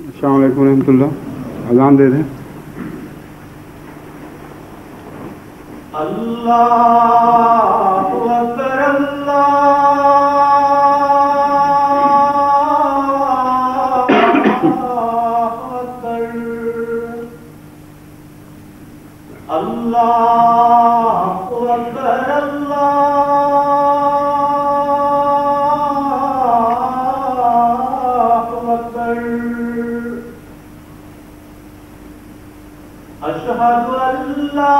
السلام علیکم ورحمۃ اللہ. اذان دے دیں. اللہ اکبر اللہ اکبر اللہ اکبر اللہ اکبر. اشہد ان لا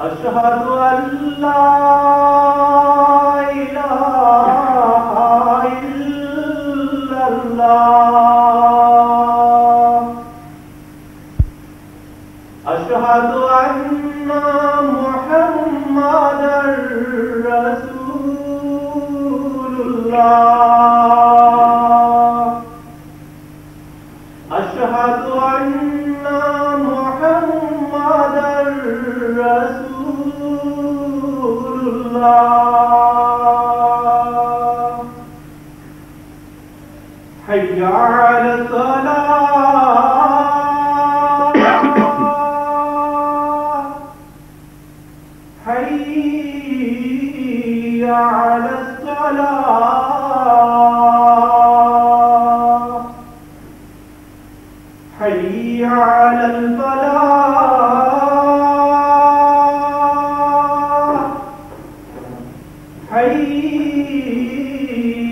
أشهد أن لا إله إلا الله. أشهد أن محمدا رسول الله. أشهد أن محمدا رسول الله. حي على الصلاة حي على الصلاة حي على الفلاح حي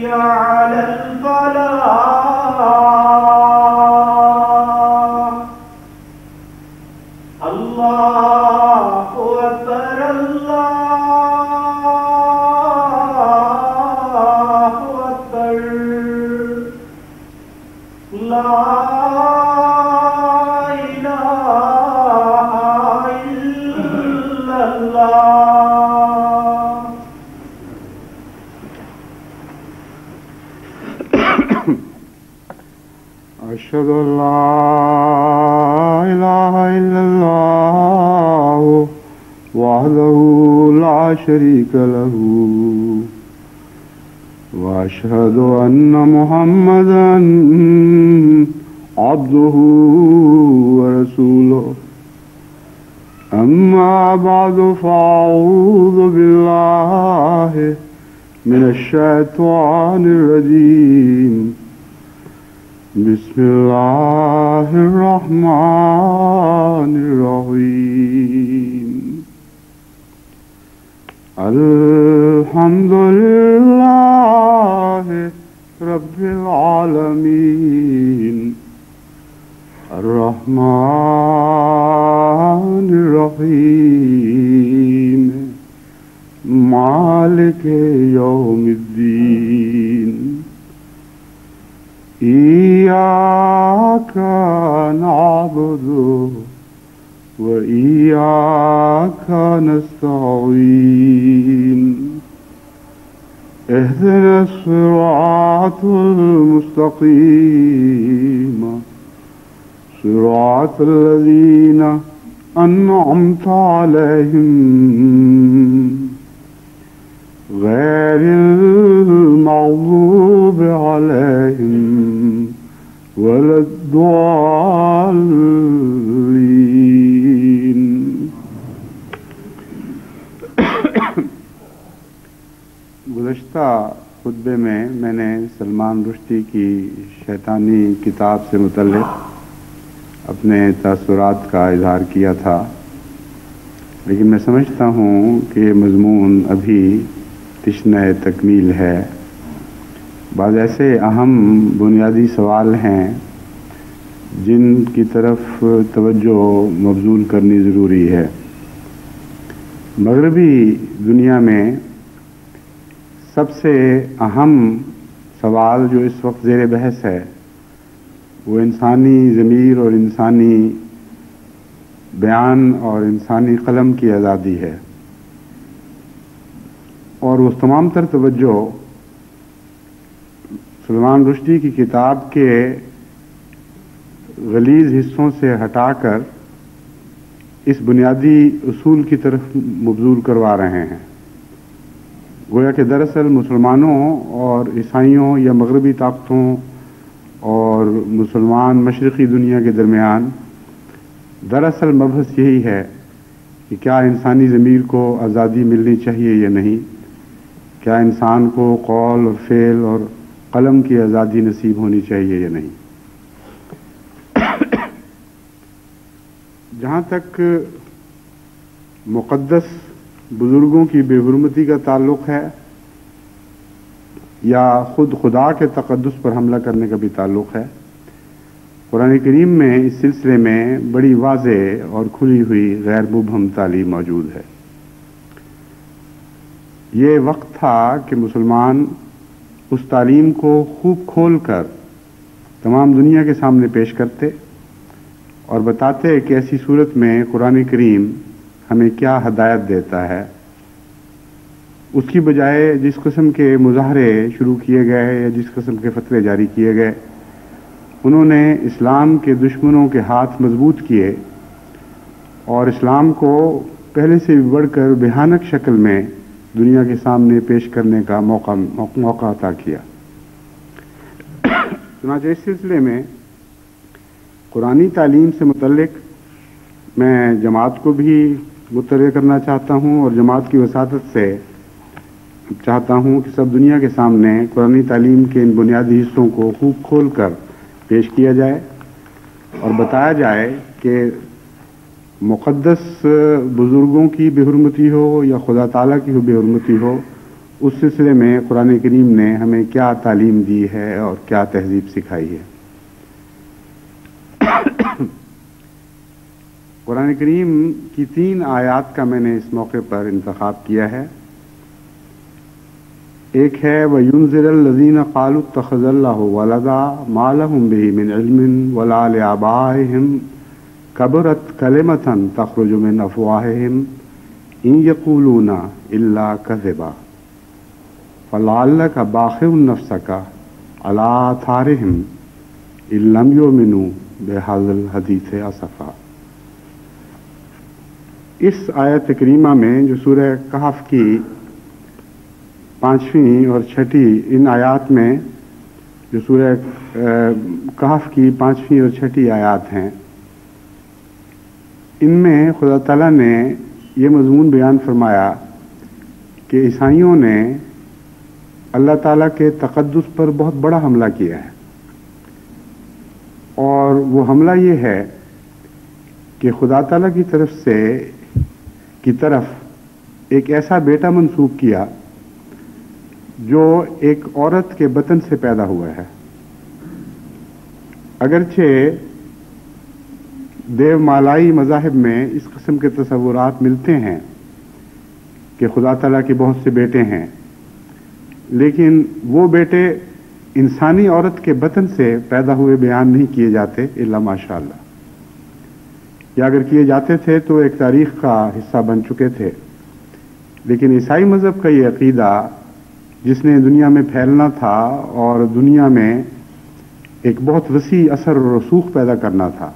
على الفلاح. الله أكبر الله أكبر. لا أشهد أن لا إله إلا الله وحده لا شريك له وأشهد أن محمدا عبده ورسوله. أما بعد فأعوذ بالله من الشيطان الرجيم. بسم الله الرحمن الرحيم. الحمد لله رب العالمين الرحمن الرحيم مالك يوم الدين. إياك نعبد وإياك نستعين. اهدنا الصراط المستقيم صراط الذين أنعمت عليهم غير المغضوب عليهم ولا الضالين. گزشتہ خطبے میں نے سلمان رشدی کی شیطانی کتاب سے متعلق اپنے تاثرات کا اظہار کیا تھا، لیکن میں سمجھتا ہوں کہ یہ مضمون ابھی تشنہ تکمیل ہے. بعض ایسے اہم بنیادی سوال ہیں جن کی طرف توجہ مبذول کرنی ضروری ہے. مغربی دنیا میں سب سے اہم سوال جو اس وقت زیر بحث ہے وہ انسانی ضمیر اور انسانی بیان اور انسانی قلم کی آزادی ہے، اور وہ تمام تر توجہ سلمان رشدی کی کتاب کے غلیظ حصوں سے ہٹا کر اس بنیادی اصول کی طرف مبذول کروا رہے ہیں، گویا کہ دراصل مسلمانوں اور عیسائیوں یا مغربی طاقتوں اور مسلمان مشرقی دنیا کے درمیان دراصل مبحث یہی ہے کہ کیا انسانی ضمیر کو آزادی ملنی چاہیے یا نہیں، کیا انسان کو قول اور فعل اور قلم کی آزادی نصیب ہونی چاہیے یا نہیں۔ جہاں تک مقدس بزرگوں کی بے حرمتی کا تعلق ہے یا خود خدا کے تقدس پر حملہ کرنے کا بھی تعلق ہے، قرآن کریم میں اس سلسلے میں بڑی واضح اور کھلی ہوئی غیر مبہم تعلیم موجود ہے۔ یہ وقت تھا کہ مسلمان اس تعلیم کو خوب کھول کر تمام دنیا کے سامنے پیش کرتے اور بتاتے کہ ایسی صورت میں قرآن کریم ہمیں کیا ہدایت دیتا ہے۔ اس کی بجائے جس قسم کے مظاہرے شروع کیے گئے یا جس قسم کے فتوے جاری کیے گئے، انہوں نے اسلام کے دشمنوں کے ہاتھ مضبوط کیے اور اسلام کو پہلے سے بھی بڑھ کر بھیانک شکل میں دنیا کے سامنے پیش کرنے کا موقع عطا کیا۔ چنانچہ اس سلسلے میں قرآنی تعلیم سے متعلق میں جماعت کو بھی مطلع کرنا چاہتا ہوں اور جماعت کی وساطت سے چاہتا ہوں کہ سب دنیا کے سامنے قرآنی تعلیم کے ان بنیادی حصوں کو خوب کھول کر پیش کیا جائے اور بتایا جائے کہ مقدس بزرگوں کی بے حرمتی ہو یا خدا تعالیٰ کی بے حرمتی ہو، اس سلسلے میں قرآن کریم نے ہمیں کیا تعلیم دی ہے اور کیا تہذیب سکھائی ہے۔ قرآن کریم کی 3 آیات کا میں نے اس موقع پر انتخاب کیا ہے۔ ایک ہے وَيُنذِرَ الَّذِينَ قَالُوا اتَّخَذَ اللَّهُ وَلَدًا مَا لَهُم بِهِ مِنْ عِلْمٍ وَلَا لِآبَائِهِمْ كَبُرَتْ كَلِمَةً تَخْرُجُ مِنْ أَفْوَاهِهِمْ إِنْ يَقُولُونَ إِلَّا كَذِبًا فَلَعَلَّكَ بَاخِعٌ نَفْسَكَ عَلَىٰ آثَارِهِمْ إِن لَّمْ يُؤْمِنُوا بِهَٰذَا الْحَدِيثِ أَسَفًا۔ اس آیت کریمہ میں جو سورہ کہف کی 5ویں اور 6ٹھی ان آیات میں جو سورہ کہف کی 5ویں اور 6ٹھی آیات ہیں، ان میں خدا تعالیٰ نے یہ مضمون بیان فرمایا کہ عیسائیوں نے اللہ تعالیٰ کے تقدس پر بہت بڑا حملہ کیا ہے، اور وہ حملہ یہ ہے کہ خدا تعالیٰ کی طرف ایک ایسا بیٹا منسوب کیا جو ایک عورت کے بطن سے پیدا ہوا ہے۔ اگرچہ دیو مالائی مذاہب میں اس قسم کے تصورات ملتے ہیں کہ خدا تعالیٰ کے بہت سے بیٹے ہیں، لیکن وہ بیٹے انسانی عورت کے بطن سے پیدا ہوئے بیان نہیں کیے جاتے الا ماشاء اللہ، یا اگر کیے جاتے تھے تو ایک تاریخ کا حصہ بن چکے تھے۔ لیکن عیسائی مذہب کا یہ عقیدہ جس نے دنیا میں پھیلنا تھا اور دنیا میں ایک بہت وسیع اثر و رسوخ پیدا کرنا تھا،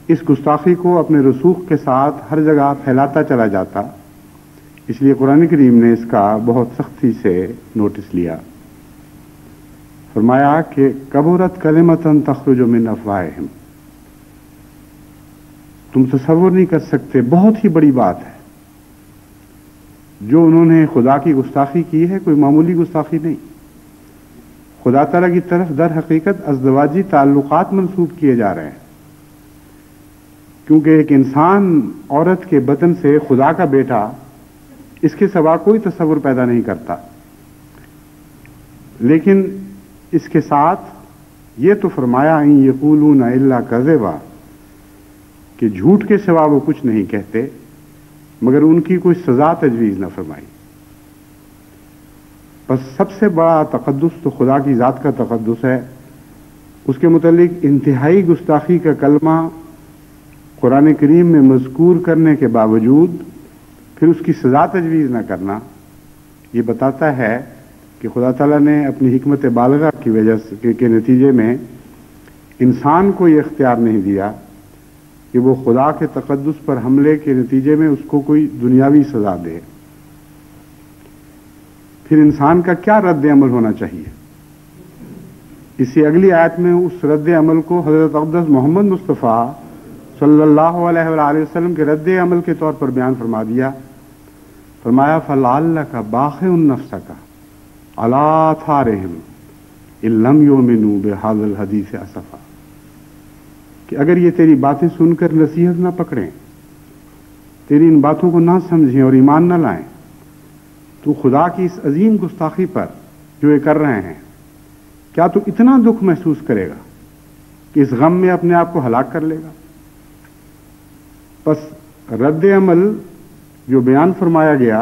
اس گستاخی کو اپنے رسوخ کے ساتھ ہر جگہ پھیلاتا چلا جاتا، اس لیے قرآن کریم نے اس کا بہت سختی سے نوٹس لیا۔ فرمایا کہ کبرت کلمۃ تخرج من افواہہم، تم تصور نہیں کر سکتے، بہت ہی بڑی بات ہے جو انہوں نے خدا کی گستاخی کی ہے، کوئی معمولی گستاخی نہیں۔ خدا تعالیٰ کی طرف در حقیقت ازدواجی تعلقات منسوب کیے جا رہے ہیں، کیونکہ ایک انسان عورت کے بطن سے خدا کا بیٹا اس کے سوا کوئی تصور پیدا نہیں کرتا، لیکن اس کے ساتھ یہ تو فرمایا ان یقولون الا کذبا، کہ جھوٹ کے سوا وہ کچھ نہیں کہتے، مگر ان کی کوئی سزا تجویز نہ فرمائی۔ بس سب سے بڑا تقدس تو خدا کی ذات کا تقدس ہے، اس کے متعلق انتہائی گستاخی کا کلمہ قرآن کریم میں مذکور کرنے کے باوجود پھر اس کی سزا تجویز نہ کرنا، یہ بتاتا ہے کہ خدا تعالیٰ نے اپنی حکمت بالغہ کی وجہ سے کے نتیجے میں انسان کو یہ اختیار نہیں دیا کہ وہ خدا کے تقدس پر حملے کے نتیجے میں اس کو کوئی دنیاوی سزا دے، پھر انسان کا کیا رد عمل ہونا چاہیے؟ اسی اگلی آیت میں اس رد عمل کو حضرت اقدس محمد مصطفیٰ صلی اللہ علیہ وآلہ وسلم کے رد عمل کے طور پر بیان فرما دیا. فرمایا فَلَعَلَّكَ بَاخِعٌ نَفْسَكَ عَلَىٰ آثَارِهِمْ إِن لَّمْ يُؤْمِنُوا بِهَٰذَا الْحَدِيثِ أَسَفًا، کہ اگر یہ تیری باتیں سن کر نصیحت نہ پکڑیں، تیری ان باتوں کو نہ سمجھیں اور ایمان نہ لائیں، تو خدا کی اس عظیم گستاخی پر جو یہ کر رہے ہیں، کیا تو اتنا دکھ محسوس کرے گا کہ اس غم میں اپنے آپ کو ہلاک کر لے گا؟ پس رد عمل جو بیان فرمایا گیا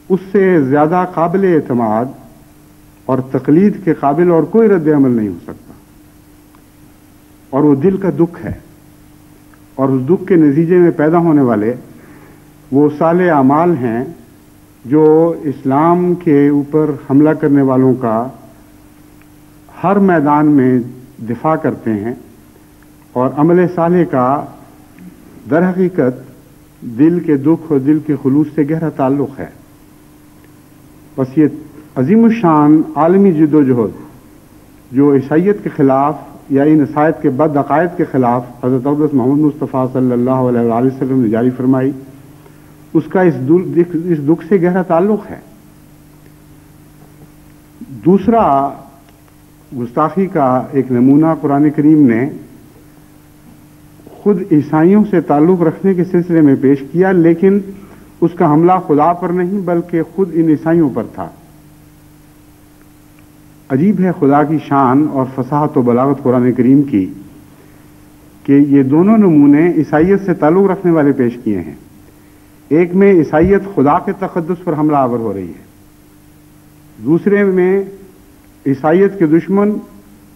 اس سے زیادہ قابل اعتماد اور تقلید کے قابل اور کوئی رد عمل نہیں ہو سکتا، اور وہ دل کا دکھ ہے، اور اس دکھ کے نتیجے میں پیدا ہونے والے وہ صالح اعمال ہیں جو اسلام کے اوپر حملہ کرنے والوں کا ہر میدان میں دفاع کرتے ہیں، اور عمل صالح کا در حقیقت دل کے دکھ اور دل کے خلوص سے گہرا تعلق ہے. بس یہ عظیم الشان عالمی جد و جہد جو عیسائیت کے خلاف یا ان عیسائیت کے بد عقائد کے خلاف حضرت اقدس محمد مصطفیٰ صلی اللہ علیہ وآلہ وسلم نے جاری فرمائی، اس کا اس دکھ سے گہرا تعلق ہے. دوسرا گستاخی کا ایک نمونہ قرآن کریم نے خود عیسائیوں سے تعلق رکھنے کے سلسلے میں پیش کیا، لیکن اس کا حملہ خدا پر نہیں بلکہ خود ان عیسائیوں پر تھا. عجیب ہے خدا کی شان اور فصاحت و بلاغت قرآن کریم کی کہ یہ دونوں نمونے عیسائیت سے تعلق رکھنے والے پیش کیے ہیں. ایک میں عیسائیت خدا کے تقدس پر حملہ آور ہو رہی ہے، دوسرے میں عیسائیت کے دشمن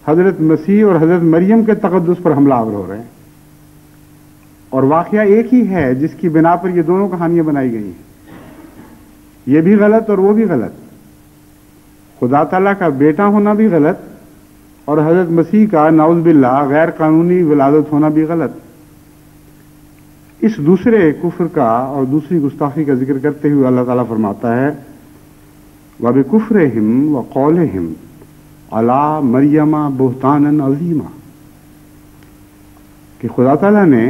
حضرت مسیح اور حضرت مریم کے تقدس پر حملہ آور ہو رہے ہیں. اور واقعہ ایک ہی ہے جس کی بنا پر یہ دونوں کہانیاں بنائی گئی ہیں. یہ بھی غلط اور وہ بھی غلط، خدا تعالیٰ کا بیٹا ہونا بھی غلط اور حضرت مسیح کا نعوذ باللہ غیر قانونی ولادت ہونا بھی غلط. اس دوسرے کفر کا اور دوسری گستاخی کا ذکر کرتے ہوئے اللہ تعالیٰ فرماتا ہے وَبِكُفْرِهِمْ وَقَوْلِهِمْ عَلَىٰ مَرْيَمَ بُهْتَانًا عَظِيمًا، کہ خدا تعالیٰ نے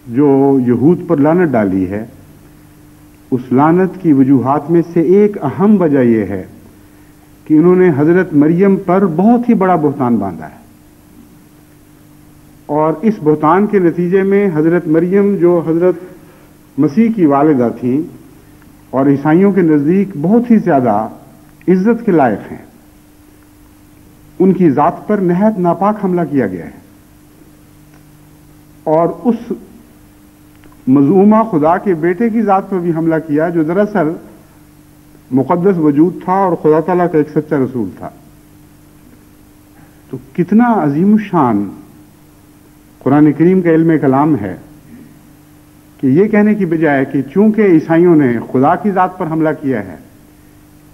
جو یہود پر لعنت ڈالی ہے، اس لعنت کی وجوہات میں سے ایک اہم وجہ یہ ہے کہ انہوں نے حضرت مریم پر بہت ہی بڑا بہتان باندھا ہے، اور اس بہتان کے نتیجے میں حضرت مریم جو حضرت مسیح کی والدہ تھیں اور عیسائیوں کے نزدیک بہت ہی زیادہ عزت کے لائق ہیں، ان کی ذات پر نہایت ناپاک حملہ کیا گیا ہے. اور اس مظلومہ خدا کے بیٹے کی ذات پر بھی حملہ کیا جو دراصل مقدس وجود تھا اور خدا تعالیٰ کا ایک سچا رسول تھا. تو کتنا عظیم الشان قرآن کریم کا علم کلام ہے کہ یہ کہنے کی بجائے کہ چونکہ عیسائیوں نے خدا کی ذات پر حملہ کیا ہے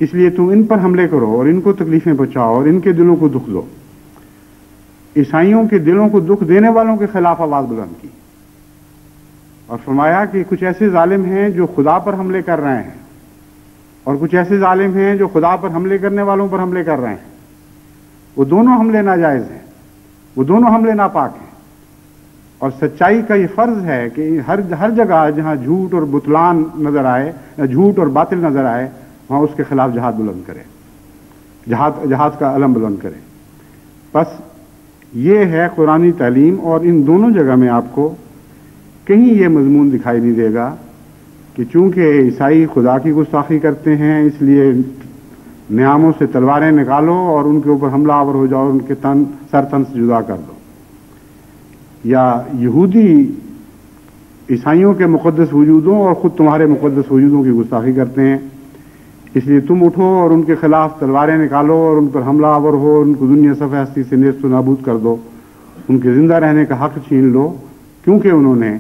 اس لیے تم ان پر حملے کرو اور ان کو تکلیفیں پہنچاؤ اور ان کے دلوں کو دکھ دو، عیسائیوں کے دلوں کو دکھ دینے والوں کے خلاف آواز بلند کی اور فرمایا کہ کچھ ایسے ظالم ہیں جو خدا پر حملے کر رہے ہیں اور کچھ ایسے ظالم ہیں جو خدا پر حملے کرنے والوں پر حملے کر رہے ہیں. وہ دونوں حملے ناجائز ہیں، وہ دونوں حملے ناپاک ہیں، اور سچائی کا یہ فرض ہے کہ ہر جگہ جہاں جھوٹ اور بتلان نظر آئے، جھوٹ اور باطل نظر آئے، وہاں اس کے خلاف جہاد بلند کرے، جہاد کا علم بلند کرے. بس یہ ہے قرآنی تعلیم، اور ان دونوں جگہ میں آپ کو کہیں یہ مضمون دکھائی نہیں دے گا کہ چونکہ عیسائی خدا کی گستاخی کرتے ہیں اس لیے نیاموں سے تلواریں نکالو اور ان کے اوپر حملہ آور ہو جاؤ، ان کے سر تن سے جدا کر دو، یا یہودی عیسائیوں کے مقدس وجودوں اور خود تمہارے مقدس وجودوں کی گستاخی کرتے ہیں اس لیے تم اٹھو اور ان کے خلاف تلواریں نکالو اور ان پر حملہ آور ہو، ان کو دنیا صفحہ ہستی سے نیست و نابود کر دو، ان کے زندہ رہنے کا حق چھین لو، کیونکہ انہوں نے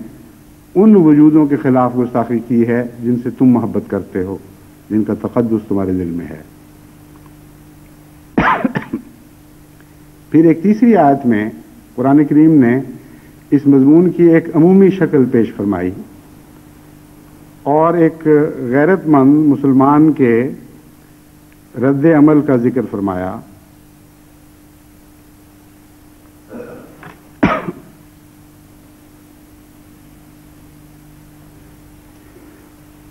ان وجودوں کے خلاف گستاخی کی ہے جن سے تم محبت کرتے ہو، جن کا تقدس تمہارے دل میں ہے. پھر ایک تیسری آیت میں قرآن کریم نے اس مضمون کی ایک عمومی شکل پیش فرمائی اور ایک غیرت مند مسلمان کے رد عمل کا ذکر فرمایا.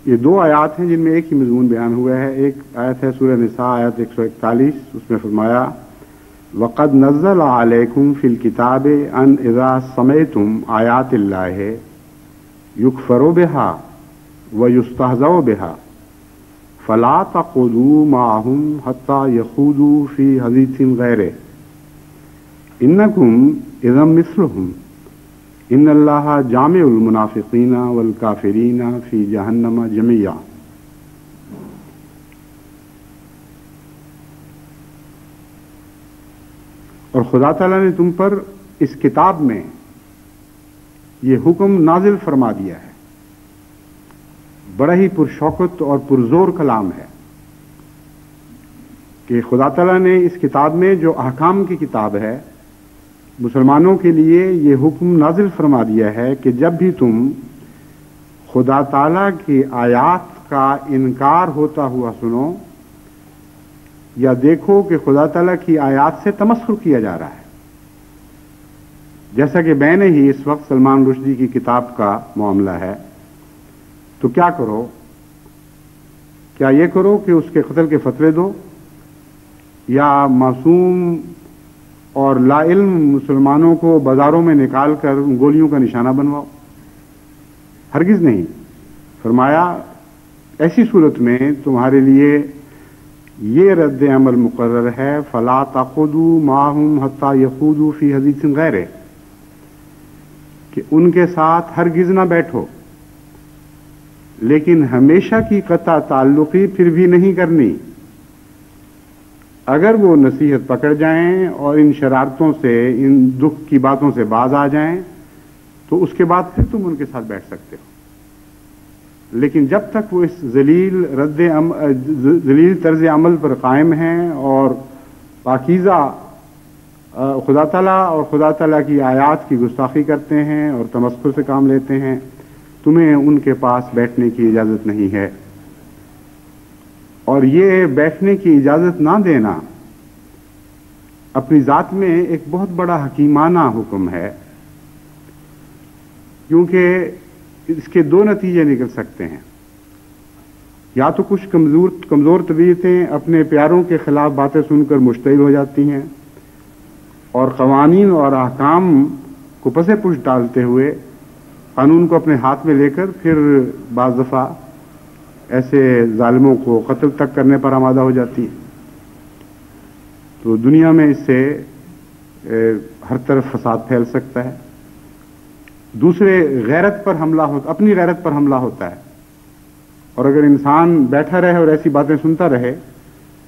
یہ دو آیات ہیں جن میں ایک ہی مضمون بیان ہوا ہے. ایک آیت ہے سورہ نساء آیت 141. اس میں فرمایا وَقَدْ نَزَّلَ عَلَيْكُمْ فِي الْكِتَابِ أَنْ إِذَا سَمِعْتُمْ آيَاتِ اللَّهِ يُكْفَرُ بِهَا وَيُسْتَهْزَأُ بِهَا فَلَا تَقْعُدُوا مَعَهُمْ حَتَّى يَخُوضُوا فِي حَدِيثٍ غَيْرِهِ إِنَّكُمْ إِذًا مِثْلُهُمْ ان اللہ جامع المنافقین والکافرین فی جہنم جميعا. اور خدا تعالیٰ نے تم پر اس کتاب میں یہ حکم نازل فرما دیا ہے. بڑا ہی پرشوکت اور پرزور کلام ہے کہ خدا تعالیٰ نے اس کتاب میں جو احکام کی کتاب ہے مسلمانوں کے لیے یہ حکم نازل فرما دیا ہے کہ جب بھی تم خدا تعالیٰ کی آیات کا انکار ہوتا ہوا سنو یا دیکھو کہ خدا تعالیٰ کی آیات سے تمسخر کیا جا رہا ہے، جیسا کہ میں نے ہی اس وقت سلمان رشدی کی کتاب کا معاملہ ہے، تو کیا کرو؟ کیا یہ کرو کہ اس کے قتل کے فتوے دو یا معصوم اور لا علم مسلمانوں کو بازاروں میں نکال کر گولیوں کا نشانہ بنواؤ؟ ہرگز نہیں. فرمایا ایسی صورت میں تمہارے لیے یہ رد عمل مقرر ہے فلا تقعدوا معهم حتى يخوضوا في حديث غيره، کہ ان کے ساتھ ہرگز نہ بیٹھو، لیکن ہمیشہ کی قطع تعلقی پھر بھی نہیں کرنی. اگر وہ نصیحت پکڑ جائیں اور ان شرارتوں سے، ان دکھ کی باتوں سے باز آ جائیں تو اس کے بعد پھر تم ان کے ساتھ بیٹھ سکتے ہو. لیکن جب تک وہ اس ذلیل طرز عمل پر قائم ہیں اور پاکیزہ خدا تعالیٰ اور خدا تعالیٰ کی آیات کی گستاخی کرتے ہیں اور تمسخر سے کام لیتے ہیں، تمہیں ان کے پاس بیٹھنے کی اجازت نہیں ہے. اور یہ بیٹھنے کی اجازت نہ دینا اپنی ذات میں ایک بہت بڑا حکیمانہ حکم ہے، کیونکہ اس کے دو نتیجے نکل سکتے ہیں. یا تو کچھ کمزور طبیعتیں اپنے پیاروں کے خلاف باتیں سن کر مشتعل ہو جاتی ہیں اور قوانین اور احکام کو پسے پش ڈالتے ہوئے قانون کو اپنے ہاتھ میں لے کر پھر بعض دفعہ ایسے ظالموں کو قتل تک کرنے پر آمادہ ہو جاتی ہے. تو دنیا میں اس سے ہر طرف فساد پھیل سکتا ہے. دوسرے غیرت پر حملہ اپنی غیرت پر حملہ ہوتا ہے، اور اگر انسان بیٹھا رہے اور ایسی باتیں سنتا رہے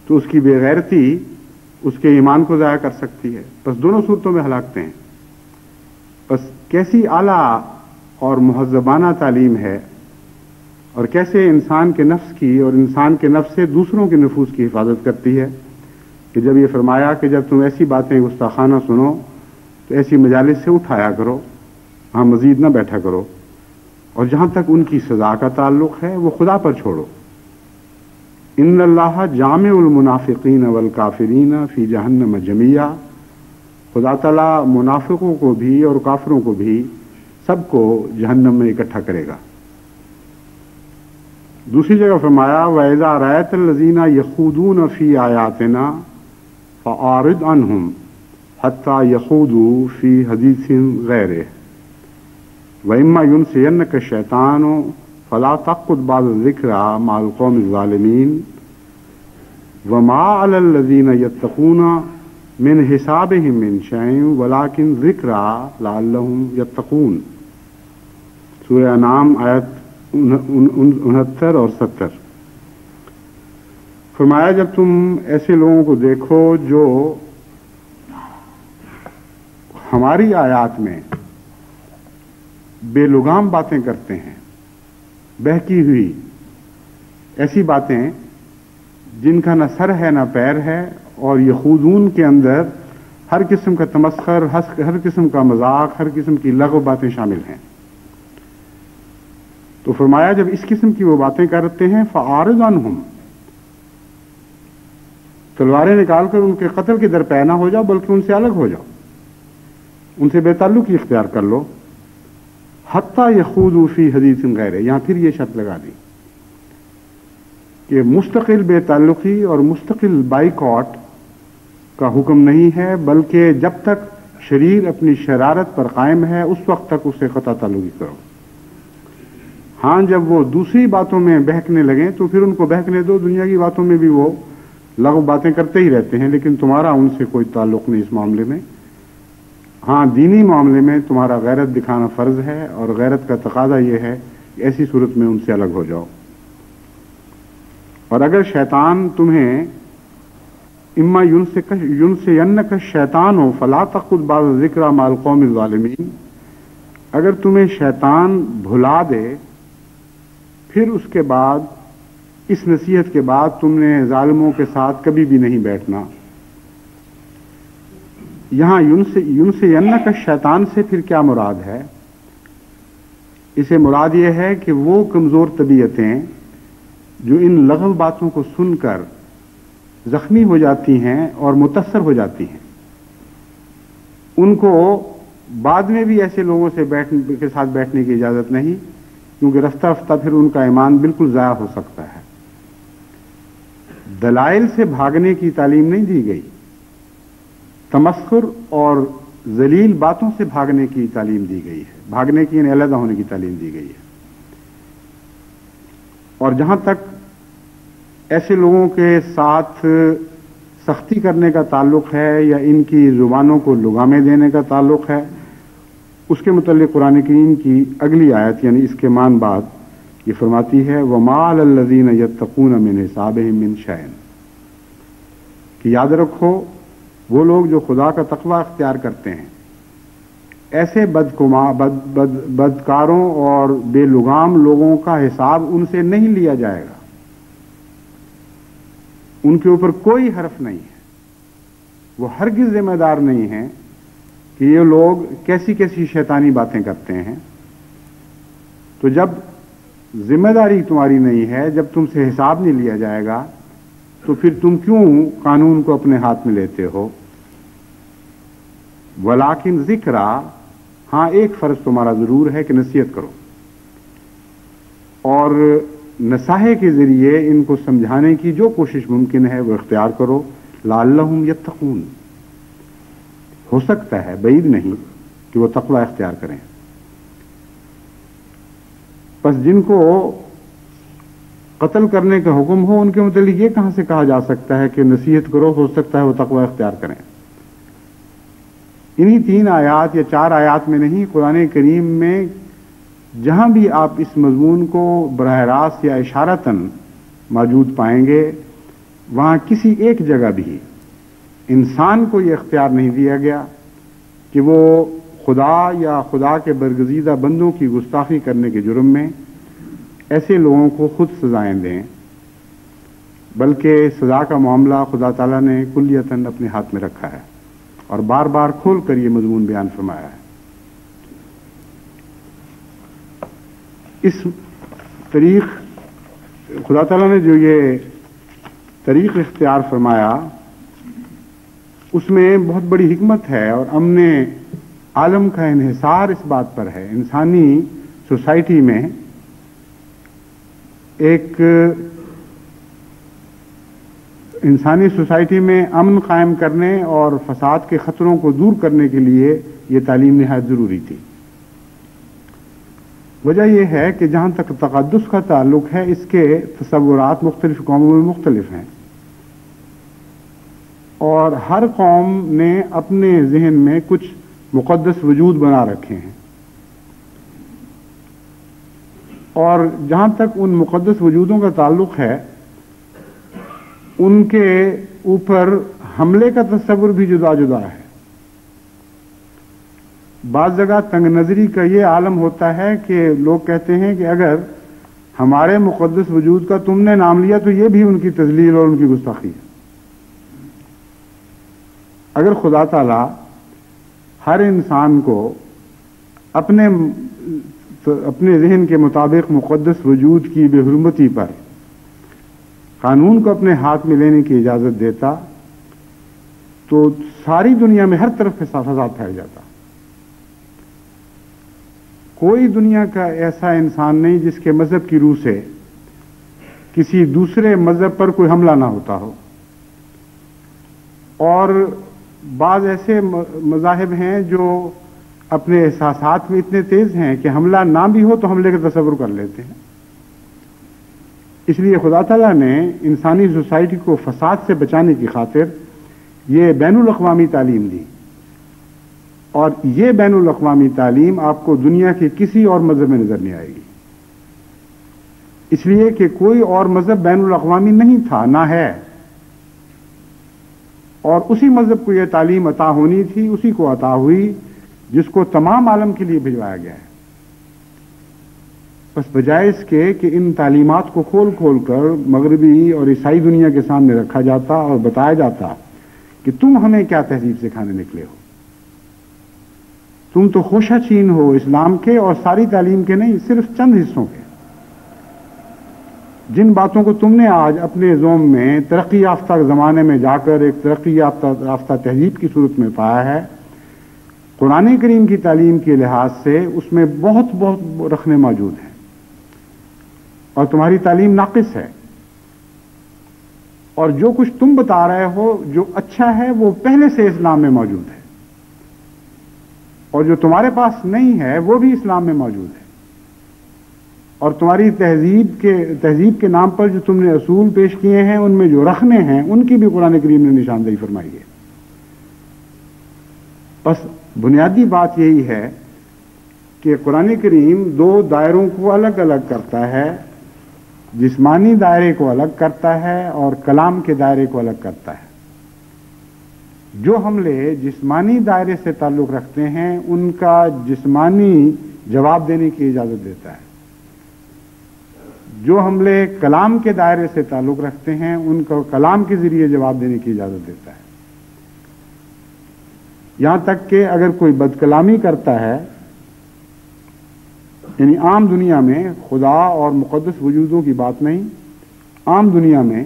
تو اس کی بے غیرتی اس کے ایمان کو ضائع کر سکتی ہے. بس دونوں صورتوں میں ہلاکتے ہیں. بس کیسی اعلیٰ اور مہذبانہ تعلیم ہے اور کیسے انسان کے نفس کی اور انسان کے نفس سے دوسروں کے نفوس کی حفاظت کرتی ہے کہ جب یہ فرمایا کہ جب تم ایسی باتیں گستاخانہ سنو تو ایسی مجالس سے اٹھایا کرو، وہاں مزید نہ بیٹھا کرو، اور جہاں تک ان کی سزا کا تعلق ہے وہ خدا پر چھوڑو. ان اللہ جامع المنافقین والکافرین فی جہنم جميعا. خدا تعالیٰ منافقوں کو بھی اور کافروں کو بھی سب کو جہنم میں اکٹھا کرے گا. دوسری جگہ فرمایا وَإِذَا رَأَيْتَ الَّذِينَ يَخُوضُونَ فِي آيَاتِنَا فَأَعْرِضْ عَنْهُمْ حَتَّى يَخُوضُوا فِي حَدِيثٍ غَيْرِهِ وَإِمَّا يُنْسِيَنَّكَ الشَّيْطَانُ فَلَا تَقْعُدْ بَعْدَ الذِّكْرَىٰ مَعَ الْقَوْمِ الظَّالِمِينَ وَمَا عَلَى الَّذِينَ يَتَّقُونَ مِنْ حِسَابِهِم مِّن شَيْءٍ وَلَٰكِنْ ذِكْرَىٰ لَعَلَّهُمْ يَتَّقُونَ. سورہ انعام آیت 69 اور 70. فرمایا جب تم ایسے لوگوں کو دیکھو جو ہماری آیات میں بے لگام باتیں کرتے ہیں، بہکی ہوئی ایسی باتیں جن کا نہ سر ہے نہ پیر ہے، اور یخوضون کے اندر ہر قسم کا تمسخر، ہر قسم کا مذاق، ہر قسم کی لغو باتیں شامل ہیں۔ تو فرمایا جب اس قسم کی وہ باتیں کرتے ہیں فَأَعْرِضْ عَنْهُمْ، تلواریں نکال کر ان کے قتل کے درپے نہ ہو جاؤ، بلکہ ان سے الگ ہو جاؤ، ان سے بے تعلقی اختیار کر لو۔ حَتَّى يَخُوضُوا فِي حَدِيثٍ غَيْرِهِ، یہاں پھر یہ شرط لگا دی کہ مستقل بے تعلقی اور مستقل بائیکاٹ کا حکم نہیں ہے، بلکہ جب تک شریر اپنی شرارت پر قائم ہے اس وقت تک اسے قطع تعلقی کرو۔ ہاں جب وہ دوسری باتوں میں بہکنے لگیں تو پھر ان کو بہکنے دو، دنیا کی باتوں میں بھی وہ لغو باتیں کرتے ہی رہتے ہیں، لیکن تمہارا ان سے کوئی تعلق نہیں اس معاملے میں۔ ہاں دینی معاملے میں تمہارا غیرت دکھانا فرض ہے، اور غیرت کا تقاضا یہ ہے کہ ایسی صورت میں ان سے الگ ہو جاؤ۔ اور اگر شیطان تمہیں اما ینسینک الشیطان فلا تقعد بعد الذکری مع القوم الظالمین، اگر تمہیں شیطان بھلا دے پھر اس کے بعد اس نصیحت کے بعد تم نے ظالموں کے ساتھ کبھی بھی نہیں بیٹھنا۔ یہاں ینسینک الشیطان سے پھر کیا مراد ہے؟ اسے مراد یہ ہے کہ وہ کمزور طبیعتیں جو ان لغو باتوں کو سن کر زخمی ہو جاتی ہیں اور متاثر ہو جاتی ہیں، ان کو بعد میں بھی ایسے لوگوں کے ساتھ بیٹھنے کی اجازت نہیں، کیونکہ رفتہ رفتہ پھر ان کا ایمان بالکل ضائع ہو سکتا ہے۔ دلائل سے بھاگنے کی تعلیم نہیں دی گئی، تمسخر اور ذلیل باتوں سے بھاگنے کی تعلیم دی گئی ہے، بھاگنے کی یعنی علیحدہ ہونے کی تعلیم دی گئی ہے۔ اور جہاں تک ایسے لوگوں کے ساتھ سختی کرنے کا تعلق ہے یا ان کی زبانوں کو لگامے دینے کا تعلق ہے، اس کے متعلق قرآن کریم کی اگلی آیت یعنی اس کے مان بعد یہ فرماتی ہے وَمَا عَلَى الَّذِينَ يَتَّقُونَ مِنْ حِسَابِهِمْ مِنْ شَيْءٍ، کہ یاد رکھو وہ لوگ جو خدا کا تقوی اختیار کرتے ہیں، ایسے بدکاروں اور بے لگام لوگوں کا حساب ان سے نہیں لیا جائے گا، ان کے اوپر کوئی حرف نہیں ہے، وہ ہرگز ذمہ دار نہیں ہیں کہ یہ لوگ کیسی کیسی شیطانی باتیں کرتے ہیں۔ تو جب ذمہ داری تمہاری نہیں ہے، جب تم سے حساب نہیں لیا جائے گا، تو پھر تم کیوں قانون کو اپنے ہاتھ میں لیتے ہو؟ ولیکن ذکرہ، ہاں ایک فرض تمہارا ضرور ہے کہ نصیحت کرو، اور نصاحے کے ذریعے ان کو سمجھانے کی جو کوشش ممکن ہے وہ اختیار کرو، لعلہم یتقون، ہو سکتا ہے بعید نہیں کہ وہ تقوی اختیار کریں۔ پس جن کو قتل کرنے کا حکم ہو ان کے متعلق یہ کہاں سے کہا جا سکتا ہے کہ نصیحت کرو، ہو سکتا ہے وہ تقوی اختیار کریں؟ انہی 3 آیات یا 4 آیات میں نہیں، قرآن کریم میں جہاں بھی آپ اس مضمون کو براہ راست یا اشارتاً موجود پائیں گے، وہاں کسی ایک جگہ بھی انسان کو یہ اختیار نہیں دیا گیا کہ وہ خدا یا خدا کے برگزیدہ بندوں کی گستاخی کرنے کے جرم میں ایسے لوگوں کو خود سزائیں دیں، بلکہ سزا کا معاملہ خدا تعالیٰ نے کلیتاً اپنے ہاتھ میں رکھا ہے اور بار بار کھول کر یہ مضمون بیان فرمایا ہے۔ اس طریق خدا تعالیٰ نے جو یہ طریق اختیار فرمایا اس میں بہت بڑی حکمت ہے، اور امن عالم کا انحصار اس بات پر ہے، انسانی سوسائٹی میں امن قائم کرنے اور فساد کے خطروں کو دور کرنے کے لیے یہ تعلیم نہایت ضروری تھی۔ وجہ یہ ہے کہ جہاں تک تقدس کا تعلق ہے، اس کے تصورات مختلف قوموں میں مختلف ہیں، اور ہر قوم نے اپنے ذہن میں کچھ مقدس وجود بنا رکھے ہیں، اور جہاں تک ان مقدس وجودوں کا تعلق ہے ان کے اوپر حملے کا تصور بھی جدا جدا ہے۔ بعض جگہ تنگ نظری کا یہ عالم ہوتا ہے کہ لوگ کہتے ہیں کہ اگر ہمارے مقدس وجود کا تم نے نام لیا تو یہ بھی ان کی تذلیل اور ان کی گستاخی ہے۔ اگر خدا تعالیٰ ہر انسان کو اپنے ذہن کے مطابق مقدس وجود کی بے حرمتی پر قانون کو اپنے ہاتھ میں لینے کی اجازت دیتا تو ساری دنیا میں ہر طرف فساد پھیل جاتا. کوئی دنیا کا ایسا انسان نہیں جس کے مذہب کی روح سے کسی دوسرے مذہب پر کوئی حملہ نہ ہوتا ہو. اور بعض ایسے مذاہب ہیں جو اپنے احساسات میں اتنے تیز ہیں کہ حملہ نہ بھی ہو تو حملے کا تصور کر لیتے ہیں. اس لیے خدا تعالیٰ نے انسانی سوسائٹی کو فساد سے بچانے کی خاطر یہ بین الاقوامی تعلیم دی. اور یہ بین الاقوامی تعلیم آپ کو دنیا کے کسی اور مذہب میں نظر نہیں آئے گی. اس لیے کہ کوئی اور مذہب بین الاقوامی نہیں تھا، نہ ہے. اور اسی مذہب کو یہ تعلیم عطا ہونی تھی، اسی کو عطا ہوئی جس کو تمام عالم کے لیے بھجوایا گیا ہے. بس بجائے اس کے کہ ان تعلیمات کو کھول کھول کر مغربی اور عیسائی دنیا کے سامنے رکھا جاتا اور بتایا جاتا کہ تم ہمیں کیا تہذیب سکھانے نکلے ہو، تم تو خوشہ چین ہو اسلام کے اور ساری تعلیم کے نہیں، صرف چند حصوں کے. جن باتوں کو تم نے آج اپنے زوم میں ترقی یافتہ زمانے میں جا کر ایک ترقی یافتہ تہذیب کی صورت میں پایا ہے، قرآن کریم کی تعلیم کے لحاظ سے اس میں بہت بہت رخنے موجود ہیں اور تمہاری تعلیم ناقص ہے. اور جو کچھ تم بتا رہے ہو جو اچھا ہے وہ پہلے سے اسلام میں موجود ہے، اور جو تمہارے پاس نہیں ہے وہ بھی اسلام میں موجود ہے. اور تمہاری تہذیب کے نام پر جو تم نے اصول پیش کیے ہیں ان میں جو رخنے ہیں ان کی بھی قرآن کریم نے نشاندہی فرمائی ہے. بس بنیادی بات یہی ہے کہ قرآن کریم دو دائروں کو الگ الگ کرتا ہے، جسمانی دائرے کو الگ کرتا ہے اور کلام کے دائرے کو الگ کرتا ہے. جو حملے جسمانی دائرے سے تعلق رکھتے ہیں ان کا جسمانی جواب دینے کی اجازت دیتا ہے. جو حملے کلام کے دائرے سے تعلق رکھتے ہیں ان کو کلام کے ذریعے جواب دینے کی اجازت دیتا ہے. یہاں تک کہ اگر کوئی بد کلامی کرتا ہے، یعنی عام دنیا میں خدا اور مقدس وجودوں کی بات نہیں، عام دنیا میں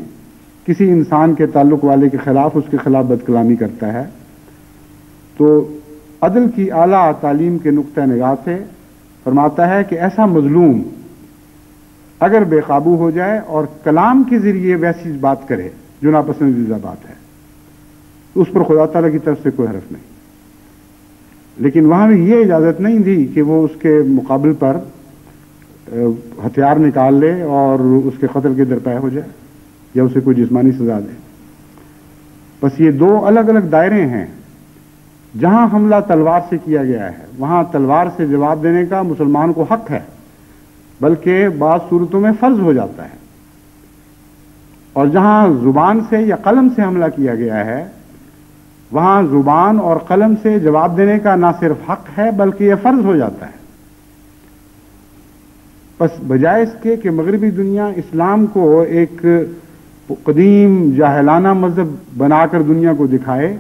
کسی انسان کے تعلق والے کے خلاف اس کے خلاف بد کلامی کرتا ہے تو عدل کی اعلیٰ تعلیم کے نقطہ نگاہ سے فرماتا ہے کہ ایسا مظلوم اگر بے قابو ہو جائے اور کلام کے ذریعے ویسی بات کرے جو ناپسندیدہ بات ہے تو اس پر خدا تعالیٰ کی طرف سے کوئی حرف نہیں. لیکن وہاں بھی یہ اجازت نہیں دی کہ وہ اس کے مقابل پر ہتھیار نکال لے اور اس کے قتل کے درپے ہو جائے یا اسے کوئی جسمانی سزا دے. بس یہ دو الگ الگ دائرے ہیں. جہاں حملہ تلوار سے کیا گیا ہے وہاں تلوار سے جواب دینے کا مسلمان کو حق ہے، بلکہ بعض صورتوں میں فرض ہو جاتا ہے. اور جہاں زبان سے یا قلم سے حملہ کیا گیا ہے وہاں زبان اور قلم سے جواب دینے کا نہ صرف حق ہے بلکہ یہ فرض ہو جاتا ہے. بس بجائے اس کے کہ مغربی دنیا اسلام کو ایک قدیم جاہلانہ مذہب بنا کر دنیا کو دکھائے،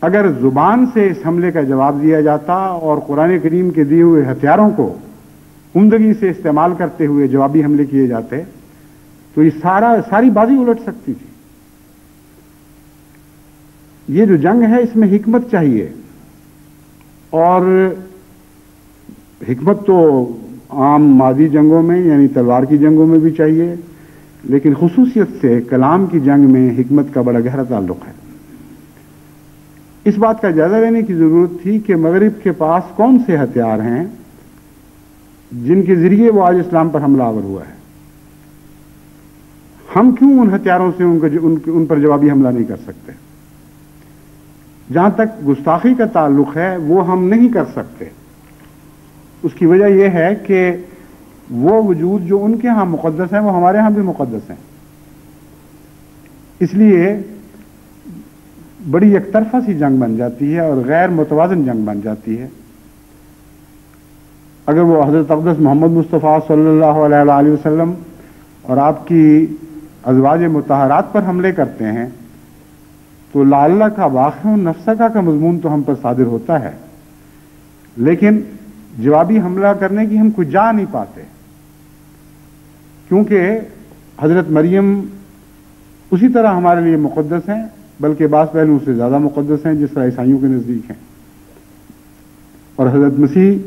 اگر زبان سے اس حملے کا جواب دیا جاتا اور قرآن کریم کے دیے ہوئے ہتھیاروں کو عمدگی سے استعمال کرتے ہوئے جوابی حملے کیے جاتے تو یہ ساری بازی الٹ سکتی تھی. یہ جو جنگ ہے اس میں حکمت چاہیے، اور حکمت تو عام ماضی جنگوں میں یعنی تلوار کی جنگوں میں بھی چاہیے، لیکن خصوصیت سے کلام کی جنگ میں حکمت کا بڑا گہرا تعلق ہے. اس بات کا جائزہ لینے کی ضرورت تھی کہ مغرب کے پاس کون سے ہتھیار ہیں جن کے ذریعے وہ آج اسلام پر حملہ آور ہوا ہے. ہم کیوں ان ہتھیاروں سے ان پر جوابی حملہ نہیں کر سکتے؟ جہاں تک گستاخی کا تعلق ہے وہ ہم نہیں کر سکتے. اس کی وجہ یہ ہے کہ وہ وجود جو ان کے ہاں مقدس ہیں وہ ہمارے ہاں بھی مقدس ہیں. اس لیے بڑی یک طرفہ سی جنگ بن جاتی ہے اور غیر متوازن جنگ بن جاتی ہے. اگر وہ حضرت اقدس محمد مصطفیٰ صلی اللہ علیہ وآلہ وسلم اور آپ کی ازواج مطہرات پر حملے کرتے ہیں تو لعلہ کا واقع نفسہ کا مضمون تو ہم پر صادر ہوتا ہے، لیکن جوابی حملہ کرنے کی ہم کچھ جا نہیں پاتے، کیونکہ حضرت مریم اسی طرح ہمارے لیے مقدس ہیں، بلکہ بعض پہلوؤں سے زیادہ مقدس ہیں جس طرح عیسائیوں کے نزدیک ہیں، اور حضرت مسیح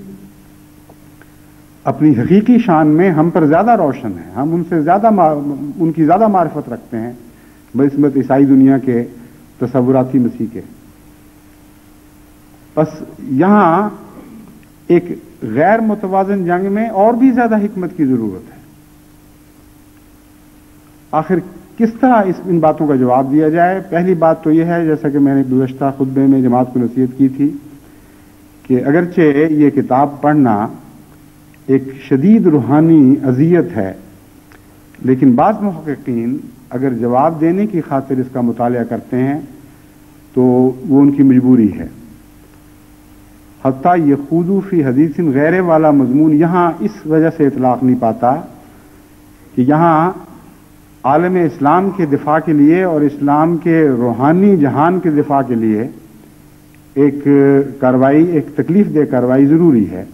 اپنی حقیقی شان میں ہم پر زیادہ روشن ہیں، ہم ان سے زیادہ ان کی زیادہ معرفت رکھتے ہیں بنسبت عیسائی دنیا کے تصوراتی مسیح کے۔ بس یہاں ایک غیر متوازن جنگ میں اور بھی زیادہ حکمت کی ضرورت ہے۔ آخر کس طرح ان باتوں کا جواب دیا جائے؟ پہلی بات تو یہ ہے، جیسا کہ میں نے گزشتہ خطبے میں جماعت کو نصیحت کی تھی، کہ اگرچہ یہ کتاب پڑھنا ایک شدید روحانی اذیت ہے، لیکن بعض محققین اگر جواب دینے کی خاطر اس کا مطالعہ کرتے ہیں تو وہ ان کی مجبوری ہے۔ حتیٰ یہ خودو فی حدیث غیر والا مضمون یہاں اس وجہ سے اطلاق نہیں پاتا کہ یہاں عالم اسلام کے دفاع کے لیے اور اسلام کے روحانی جہان کے دفاع کے لیے ایک کارروائی، ایک تکلیف دہ کارروائی ضروری ہے۔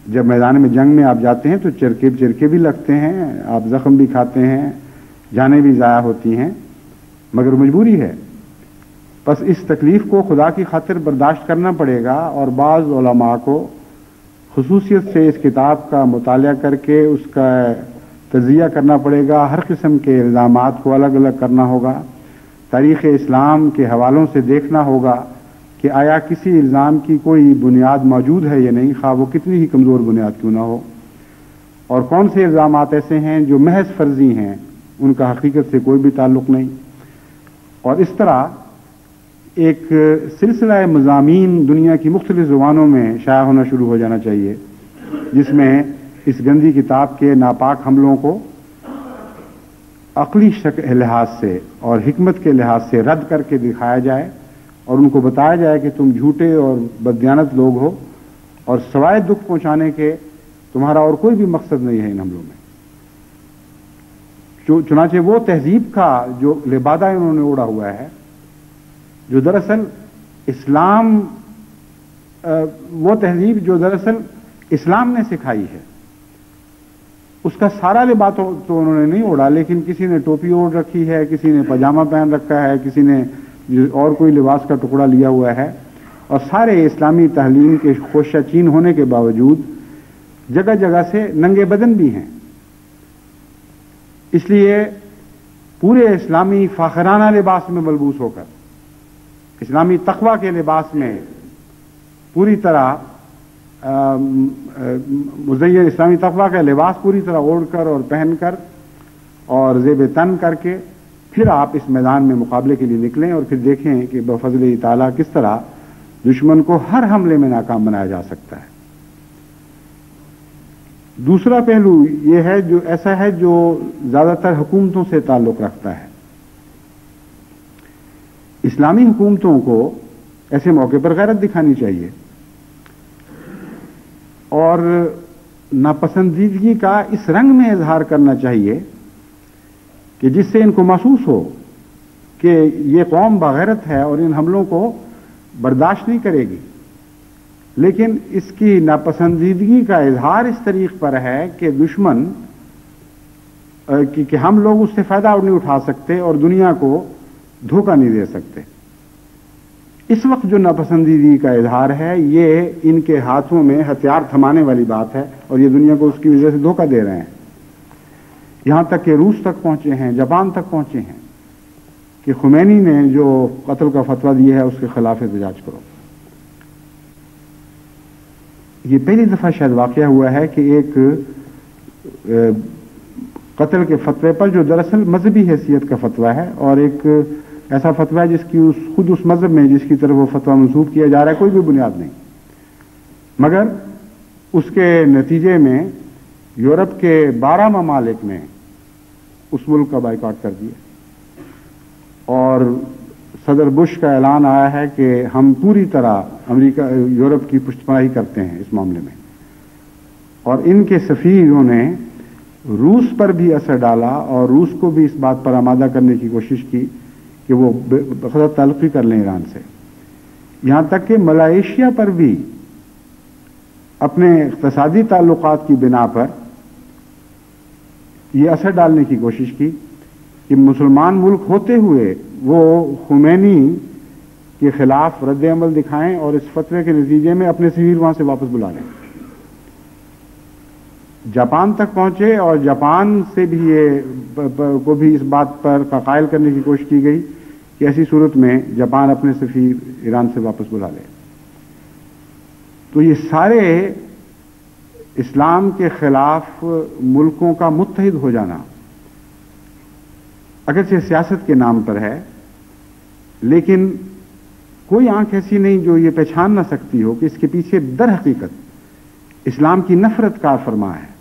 جب میدان میں جنگ میں آپ جاتے ہیں تو چرکے بھی لگتے ہیں، آپ زخم بھی کھاتے ہیں، جانیں بھی ضائع ہوتی ہیں، مگر مجبوری ہے۔ بس اس تکلیف کو خدا کی خاطر برداشت کرنا پڑے گا، اور بعض علماء کو خصوصیت سے اس کتاب کا مطالعہ کر کے اس کا تجزیہ کرنا پڑے گا، ہر قسم کے الزامات کو الگ الگ کرنا ہوگا، تاریخ اسلام کے حوالوں سے دیکھنا ہوگا کہ آیا کسی الزام کی کوئی بنیاد موجود ہے یا نہیں، خواہ وہ کتنی ہی کمزور بنیاد کیوں نہ ہو، اور کون سے الزامات ایسے ہیں جو محض فرضی ہیں، ان کا حقیقت سے کوئی بھی تعلق نہیں۔ اور اس طرح ایک سلسلہ مضامین دنیا کی مختلف زبانوں میں شائع ہونا شروع ہو جانا چاہیے، جس میں اس گندی کتاب کے ناپاک حملوں کو عقلی لحاظ سے اور حکمت کے لحاظ سے رد کر کے دکھایا جائے، اور ان کو بتایا جائے کہ تم جھوٹے اور بددیانت لوگ ہو، اور سوائے دکھ پہنچانے کے تمہارا اور کوئی بھی مقصد نہیں ہے ان حملوں میں۔ چنانچہ وہ تہذیب کا جو لبادہ انہوں نے اوڑا ہوا ہے، جو دراصل اسلام، وہ تہذیب جو دراصل اسلام نے سکھائی ہے، اس کا سارا لباس تو انہوں نے نہیں اوڑا، لیکن کسی نے ٹوپی اوڑھ رکھی ہے، کسی نے پاجامہ پہن رکھا ہے، کسی نے اور کوئی لباس کا ٹکڑا لیا ہوا ہے، اور سارے اسلامی تعلیم کے خوشہ چین ہونے کے باوجود جگہ جگہ سے ننگے بدن بھی ہیں۔ اس لیے پورے اسلامی فاخرانہ لباس میں ملبوس ہو کر، اسلامی تقوی کے لباس میں پوری طرح مزین، اسلامی تقوی کا لباس پوری طرح اوڑھ کر اور پہن کر اور زیب تن کر کے پھر آپ اس میدان میں مقابلے کے لیے نکلیں، اور پھر دیکھیں کہ بفضل تعالیٰ کس طرح دشمن کو ہر حملے میں ناکام بنایا جا سکتا ہے۔ دوسرا پہلو یہ ہے، جو ایسا ہے جو زیادہ تر حکومتوں سے تعلق رکھتا ہے۔ اسلامی حکومتوں کو ایسے موقع پر غیرت دکھانی چاہیے، اور ناپسندیدگی کا اس رنگ میں اظہار کرنا چاہیے کہ جس سے ان کو محسوس ہو کہ یہ قوم باغیرت ہے اور ان حملوں کو برداشت نہیں کرے گی، لیکن اس کی ناپسندیدگی کا اظہار اس طریق پر ہے کہ دشمن کہ ہم لوگ اس سے فائدہ نہیں اٹھا سکتے اور دنیا کو دھوکہ نہیں دے سکتے۔ اس وقت جو ناپسندیدگی کا اظہار ہے، یہ ان کے ہاتھوں میں ہتھیار تھمانے والی بات ہے، اور یہ دنیا کو اس کی وجہ سے دھوکہ دے رہے ہیں، یہاں تک کہ روس تک پہنچے ہیں، جاپان تک پہنچے ہیں کہ خمینی نے جو قتل کا فتویٰ دیا ہے اس کے خلاف احتجاج کرو۔ یہ پہلی دفعہ شاید واقعہ ہوا ہے کہ ایک قتل کے فتوے پر جو دراصل مذہبی حیثیت کا فتویٰ ہے، اور ایک ایسا فتویٰ ہے جس کی خود اس مذہب میں جس کی طرف وہ فتویٰ منسوب کیا جا رہا ہے کوئی بھی بنیاد نہیں، مگر اس کے نتیجے میں یورپ کے 12 ممالک نے اس ملک کا بائیکاٹ کر دیا، اور صدر بش کا اعلان آیا ہے کہ ہم پوری طرح یورپ کی پشت پناہی کرتے ہیں اس معاملے میں، اور ان کے سفیروں نے روس پر بھی اثر ڈالا اور روس کو بھی اس بات پر آمادہ کرنے کی کوشش کی کہ وہ بخدا تعلقی کر لیں ایران سے، یہاں تک کہ ملائیشیا پر بھی اپنے اقتصادی تعلقات کی بنا پر یہ اثر ڈالنے کی کوشش کی کہ مسلمان ملک ہوتے ہوئے وہ خمینی کے خلاف رد عمل دکھائیں اور اس فتوے کے نتیجے میں اپنے سفیر وہاں سے واپس بلا لیں۔ جاپان تک پہنچے اور جاپان سے بھی کو بھی اس بات پر قائل کرنے کی کوشش کی گئی کہ ایسی صورت میں جاپان اپنے سفیر ایران سے واپس بلا لے۔ تو یہ سارے اسلام کے خلاف ملکوں کا متحد ہو جانا اگرچہ سیاست کے نام پر ہے، لیکن کوئی آنکھ ایسی نہیں جو یہ پہچان نہ سکتی ہو کہ اس کے پیچھے در حقیقت اسلام کی نفرت کار فرما ہے،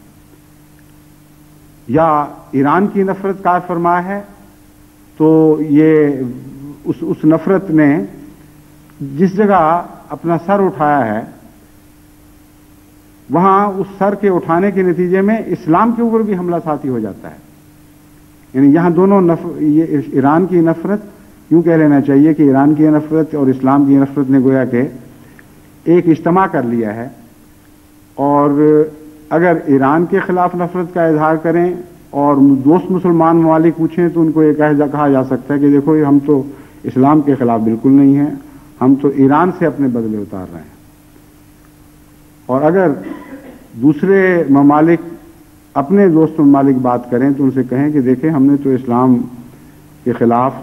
یا ایران کی نفرت کار فرما ہے۔ تو یہ اس نفرت نے جس جگہ اپنا سر اٹھایا ہے وہاں اس سر کے اٹھانے کے نتیجے میں اسلام کے اوپر بھی حملہ ساتھی ہو جاتا ہے۔ یعنی یہاں دونوں یہ ایران کی نفرت، یوں کہہ لینا چاہیے کہ ایران کی نفرت اور اسلام کی نفرت نے گویا کہ ایک اجتماع کر لیا ہے، اور اگر ایران کے خلاف نفرت کا اظہار کریں اور دوست مسلمان ممالک پوچھیں تو ان کو یہ کہا جا سکتا ہے کہ دیکھو ہم تو اسلام کے خلاف بالکل نہیں ہیں، ہم تو ایران سے اپنے بدلے اتار رہے ہیں۔ اور اگر دوسرے ممالک اپنے دوست ممالک بات کریں تو ان سے کہیں کہ دیکھیں ہم نے تو اسلام کے خلاف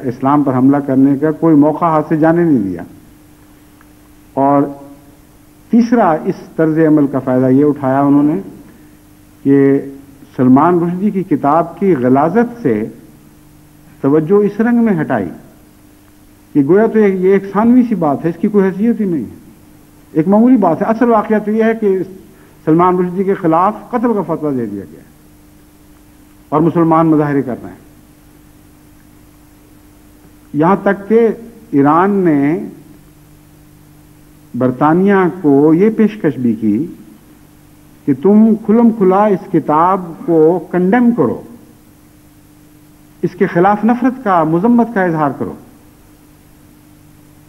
اسلام پر حملہ کرنے کا کوئی موقع ہاتھ سے جانے نہیں دیا۔ اور تیسرا اس طرز عمل کا فائدہ یہ اٹھایا انہوں نے کہ سلمان رشدی کی کتاب کی غلاظت سے توجہ اس رنگ میں ہٹائی کہ گویا تو یہ ایک ثانوی سی بات ہے، اس کی کوئی حیثیت ہی نہیں ہے، ایک معمولی بات ہے۔ اصل واقعہ تو یہ ہے کہ سلمان رشدی کے خلاف قتل کا فتویٰ دے دیا گیا ہے اور مسلمان مظاہرے کر رہے ہیں۔ یہاں تک کہ ایران نے برطانیہ کو یہ پیشکش بھی کی کہ تم کھلم کھلا اس کتاب کو کنڈیم کرو، اس کے خلاف نفرت کا، مذمت کا اظہار کرو،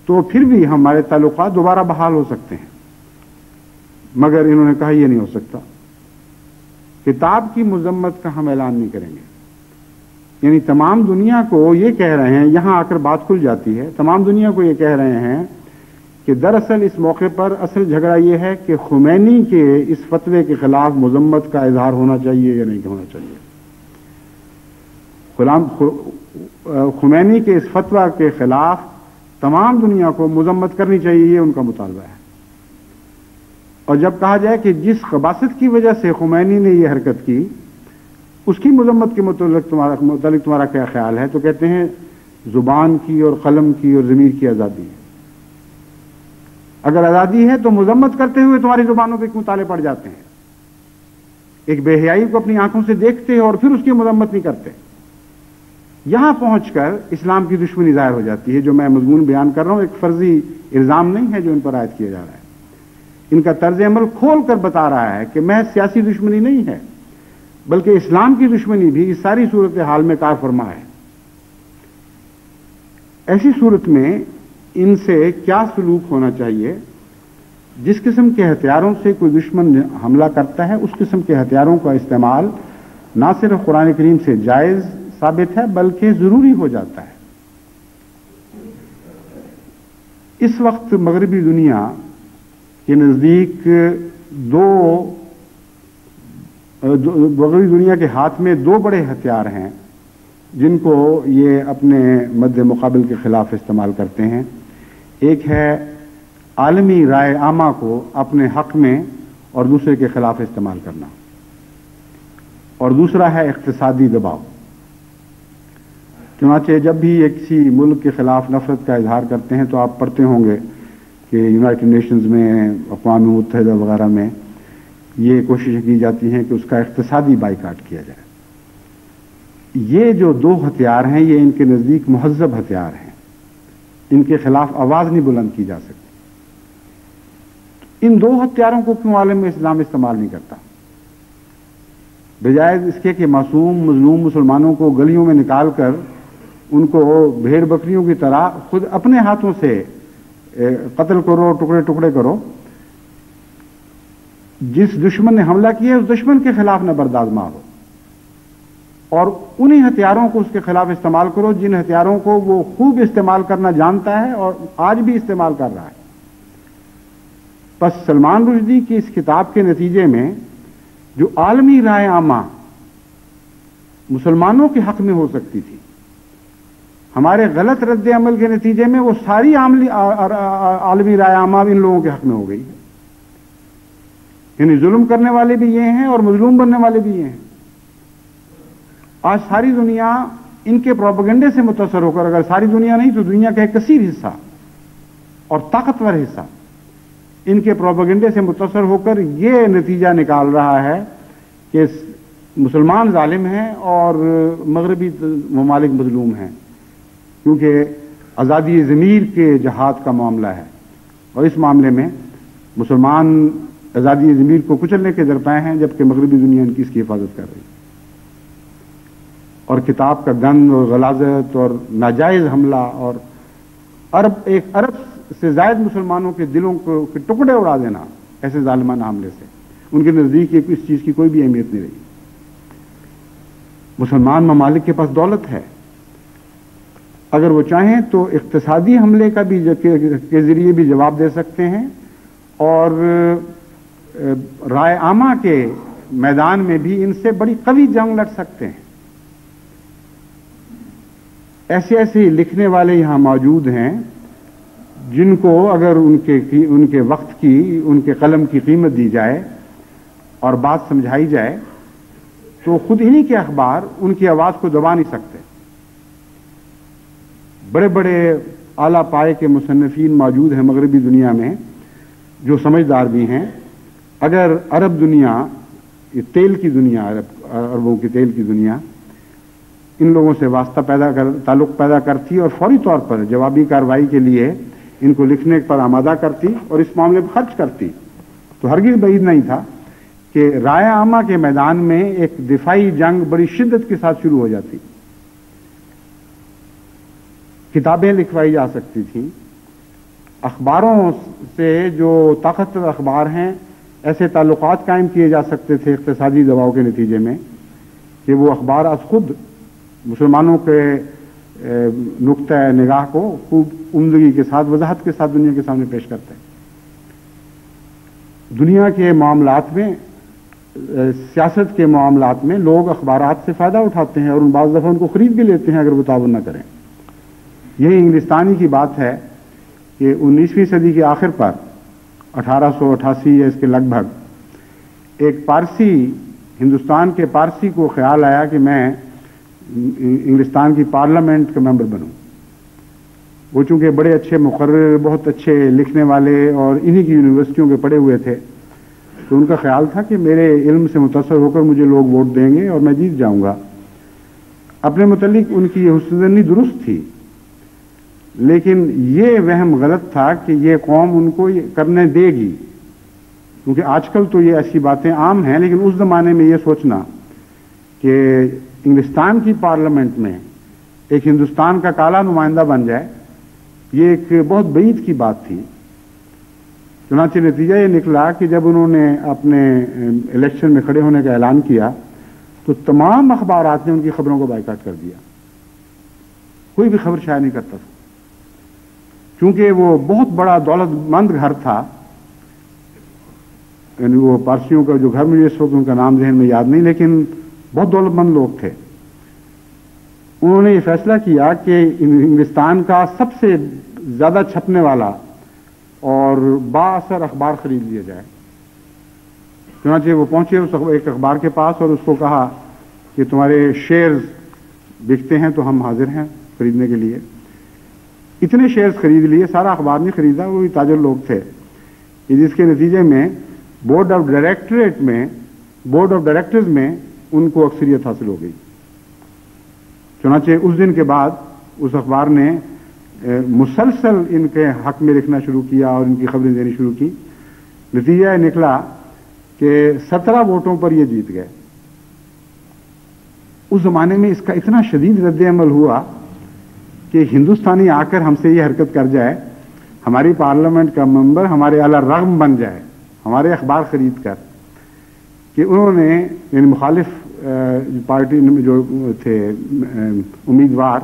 تو پھر بھی ہمارے تعلقات دوبارہ بحال ہو سکتے ہیں۔ مگر انہوں نے کہا یہ نہیں ہو سکتا، کتاب کی مذمت کا ہم اعلان نہیں کریں گے۔ یعنی تمام دنیا کو یہ کہہ رہے ہیں، یہاں آ کر بات کھل جاتی ہے، تمام دنیا کو یہ کہہ رہے ہیں کہ دراصل اس موقع پر اصل جھگڑا یہ ہے کہ خمینی کے اس فتوے کے خلاف مذمت کا اظہار ہونا چاہیے یا نہیں ہونا چاہیے۔ خمینی کے اس فتویٰ کے خلاف تمام دنیا کو مذمت کرنی چاہیے، یہ ان کا مطالبہ ہے۔ اور جب کہا جائے کہ جس خباثت کی وجہ سے خمینی نے یہ حرکت کی اس کی مذمت کے متعلق تمہارا کیا خیال ہے، تو کہتے ہیں زبان کی اور قلم کی اور ضمیر کی آزادی ہے۔ اگر آزادی ہے تو مذمت کرتے ہوئے تمہاری زبانوں پہ کیوں تالے پڑ جاتے ہیں؟ ایک بے حیائی کو اپنی آنکھوں سے دیکھتے اور پھر اس کی مذمت نہیں کرتے۔ یہاں پہنچ کر اسلام کی دشمنی ظاہر ہو جاتی ہے۔ جو میں مضمون بیان کر رہا ہوں ایک فرضی الزام نہیں ہے جو ان پر عائد کیا جا رہا ہے، ان کا طرز عمل کھول کر بتا رہا ہے کہ محض سیاسی دشمنی نہیں ہے بلکہ اسلام کی دشمنی بھی اس ساری صورتحال میں کار فرما ہے۔ ایسی صورت میں ان سے کیا سلوک ہونا چاہیے؟ جس قسم کے ہتھیاروں سے کوئی دشمن حملہ کرتا ہے اس قسم کے ہتھیاروں کا استعمال نہ صرف قرآن کریم سے جائز ثابت ہے بلکہ ضروری ہو جاتا ہے۔ اس وقت مغربی دنیا کے نزدیک مغربی دنیا کے ہاتھ میں دو بڑے ہتھیار ہیں جن کو یہ اپنے مد مقابل کے خلاف استعمال کرتے ہیں۔ ایک ہے عالمی رائے عامہ کو اپنے حق میں اور دوسرے کے خلاف استعمال کرنا، اور دوسرا ہے اقتصادی دباؤ۔ چنانچہ جب بھی یہ کسی ملک کے خلاف نفرت کا اظہار کرتے ہیں تو آپ پڑھتے ہوں گے کہ یونائٹڈ نیشنز میں، اقوام متحدہ وغیرہ میں یہ کوششیں کی جاتی ہیں کہ اس کا اقتصادی بائیکاٹ کیا جائے۔ یہ جو دو ہتھیار ہیں یہ ان کے نزدیک مہذب ہتھیار ہیں، ان کے خلاف آواز نہیں بلند کی جا سکتی۔ ان دو ہتھیاروں کو کیوں عالم اسلام استعمال نہیں کرتا؟ بجائے اس کے کہ معصوم مظلوم مسلمانوں کو گلیوں میں نکال کر ان کو بھیڑ بکریوں کی طرح خود اپنے ہاتھوں سے قتل کرو، ٹکڑے ٹکڑے کرو. جس دشمن نے حملہ کیا اس دشمن کے خلاف نبرد آزما ہو، اور انہی ہتھیاروں کو اس کے خلاف استعمال کرو جن ہتھیاروں کو وہ خوب استعمال کرنا جانتا ہے اور آج بھی استعمال کر رہا ہے. پس سلمان رشدی کی اس کتاب کے نتیجے میں جو عالمی رائے عامہ مسلمانوں کے حق میں ہو سکتی تھی، ہمارے غلط رد عمل کے نتیجے میں وہ ساری عالمی رائے عامہ ان لوگوں کے حق میں ہو گئی. یعنی ظلم کرنے والے بھی یہ ہیں اور مظلوم بننے والے بھی یہ ہیں. آج ساری دنیا ان کے پروپیگنڈے سے متاثر ہو کر، اگر ساری دنیا نہیں تو دنیا کا ایک کثیر حصہ اور طاقتور حصہ ان کے پروپیگنڈے سے متاثر ہو کر یہ نتیجہ نکال رہا ہے کہ مسلمان ظالم ہیں اور مغربی ممالک مظلوم ہیں، کیونکہ آزادی ضمیر کے جہاد کا معاملہ ہے، اور اس معاملے میں مسلمان آزادی ضمیر کو کچلنے کے درپے ہیں، جبکہ مغربی دنیا ان کی اس کی حفاظت کر رہی ہے. اور کتاب کا گند اور غلاظت اور ناجائز حملہ اور ایک ارب سے زائد مسلمانوں کے دلوں کے ٹکڑے اڑا دینا ایسے ظالمانہ حملے سے، ان کے نزدیک اس چیز کی کوئی بھی اہمیت نہیں رہی. مسلمان ممالک کے پاس دولت ہے، اگر وہ چاہیں تو اقتصادی حملے کا بھی کے ذریعے بھی جواب دے سکتے ہیں، اور رائے عامہ کے میدان میں بھی ان سے بڑی قوی جنگ لڑ سکتے ہیں. ایسے ایسے لکھنے والے یہاں موجود ہیں جن کو اگر ان کے وقت کی، ان کے قلم کی قیمت دی جائے اور بات سمجھائی جائے تو خود انہی کے اخبار ان کی آواز کو دبا نہیں سکتے. بڑے بڑے اعلیٰ پائے کے مصنفین موجود ہیں مغربی دنیا میں جو سمجھدار بھی ہیں. اگر عرب دنیا، یہ تیل کی دنیا، عربوں کی تیل کی دنیا ان لوگوں سے تعلق پیدا کرتی اور فوری طور پر جوابی کارروائی کے لیے ان کو لکھنے پر آمادہ کرتی اور اس معاملے پر خرچ کرتی، تو ہرگز بعید نہیں تھا کہ رائے عامہ کے میدان میں ایک دفاعی جنگ بڑی شدت کے ساتھ شروع ہو جاتی. کتابیں لکھوائی جا سکتی تھیں، اخباروں سے جو طاقتور اخبار ہیں ایسے تعلقات قائم کیے جا سکتے تھے اقتصادی دباؤ کے نتیجے میں کہ وہ اخبار از خود مسلمانوں کے نقطۂ نگاہ کو خوب عمدگی کے ساتھ، وضاحت کے ساتھ دنیا کے سامنے پیش کرتے ہیں. دنیا کے معاملات میں، سیاست کے معاملات میں لوگ اخبارات سے فائدہ اٹھاتے ہیں اور ان بعض دفعہ ان کو خرید بھی لیتے ہیں اگر وہ تعاون نہ کریں. یہی انگلستانی کی بات ہے کہ 19ویں صدی کے آخر پر 1888 یا اس کے لگ بھگ ایک پارسی، ہندوستان کے پارسی کو خیال آیا کہ میں انگلستان کی پارلیمنٹ کا ممبر بنوں. وہ چونکہ بڑے اچھے مقرر، بہت اچھے لکھنے والے اور انہی کی یونیورسٹیوں کے پڑھے ہوئے تھے، تو ان کا خیال تھا کہ میرے علم سے متاثر ہو کر مجھے لوگ ووٹ دیں گے اور میں جیت جاؤں گا. اپنے متعلق ان کی یہ حسن ظنی درست تھی، لیکن یہ وہم غلط تھا کہ یہ قوم ان کو کرنے دے گی، کیونکہ آج کل تو یہ ایسی باتیں عام ہیں، لیکن اس زمانے میں یہ سوچنا کہ انگلستان کی پارلیمنٹ میں ایک ہندوستان کا کالا نمائندہ بن جائے، یہ ایک بہت بعید کی بات تھی. چنانچہ نتیجہ یہ نکلا کہ جب انہوں نے اپنے الیکشن میں کھڑے ہونے کا اعلان کیا تو تمام اخبارات نے ان کی خبروں کو بائیکاٹ کر دیا، کوئی بھی خبر شائع نہیں کرتا تھا. چونکہ وہ بہت بڑا دولت مند گھر تھا، یعنی وہ پارسیوں کا جو گھر، مجھے اس وقت ان کا نام ذہن میں یاد نہیں، لیکن بہت دولت مند لوگ تھے. انہوں نے یہ فیصلہ کیا کہ انگلستان کا سب سے زیادہ چھپنے والا اور با اثر اخبار خرید لیا جائے. چنانچہ وہ پہنچے اس ایک اخبار کے پاس اور اس کو کہا کہ تمہارے شیئرز بکتے ہیں تو ہم حاضر ہیں خریدنے کے لیے. اتنے شیئرز خرید لیے، سارا اخبار نہیں خریدا، وہی تاجر لوگ تھے، جس کے نتیجے میں بورڈ آف ڈائریکٹرز میں ان کو اکثریت حاصل ہو گئی. چنانچہ اس دن کے بعد اس اخبار نے مسلسل ان کے حق میں لکھنا شروع کیا اور ان کی خبریں دینی شروع کی. نتیجہ یہ نکلا کہ 17 ووٹوں پر یہ جیت گئے. اس زمانے میں اس کا اتنا شدید رد عمل ہوا کہ ہندوستانی آ کر ہم سے یہ حرکت کر جائے، ہماری پارلیمنٹ کا ممبر ہمارے علی الرغم بن جائے، ہمارے اخبار خرید کر، کہ انہوں نے یعنی مخالف پارٹی میں جو تھے امیدوار،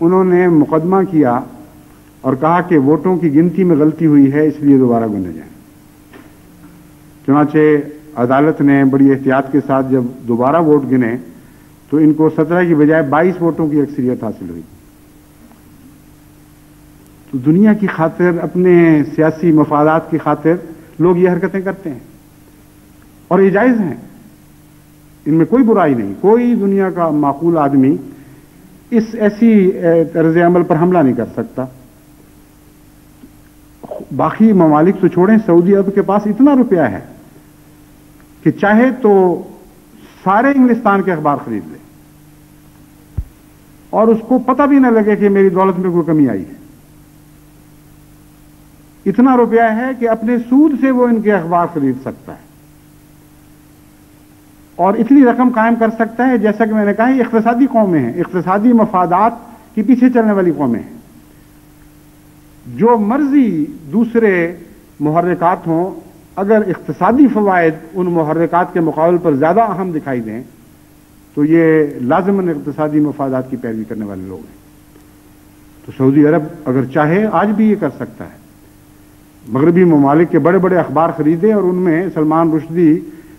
انہوں نے مقدمہ کیا اور کہا کہ ووٹوں کی گنتی میں غلطی ہوئی ہے، اس لیے دوبارہ گنے جائیں۔ چنانچہ عدالت نے بڑی احتیاط کے ساتھ جب دوبارہ ووٹ گنے تو ان کو 17 کی بجائے 22 ووٹوں کی اکثریت حاصل ہوئی۔ تو دنیا کی خاطر، اپنے سیاسی مفادات کی خاطر لوگ یہ حرکتیں کرتے ہیں اور یہ جائز ہیں، ان میں کوئی برائی نہیں۔ کوئی دنیا کا معقول آدمی اس ایسی طرز عمل پر حملہ نہیں کر سکتا۔ باقی ممالک تو چھوڑیں، سعودی عرب کے پاس اتنا روپیہ ہے کہ چاہے تو سارے انگلستان کے اخبار خرید لے اور اس کو پتہ بھی نہ لگے کہ میری دولت میں کوئی کمی آئی ہے۔ اتنا روپیہ ہے کہ اپنے سود سے وہ ان کے اخبار خرید سکتا ہے اور اتنی رقم قائم کر سکتا ہے۔ جیسا کہ میں نے کہا، یہ اقتصادی قومیں ہیں، اقتصادی مفادات کے پیچھے چلنے والی قومیں ہیں۔ جو مرضی دوسرے محرکات ہوں، اگر اقتصادی فوائد ان محرکات کے مقابل پر زیادہ اہم دکھائی دیں تو یہ لازماً اقتصادی مفادات کی پیروی کرنے والے لوگ ہیں۔ تو سعودی عرب اگر چاہے آج بھی یہ کر سکتا ہے، مغربی ممالک کے بڑے بڑے اخبار خریدے اور ان میں سلمان رشدی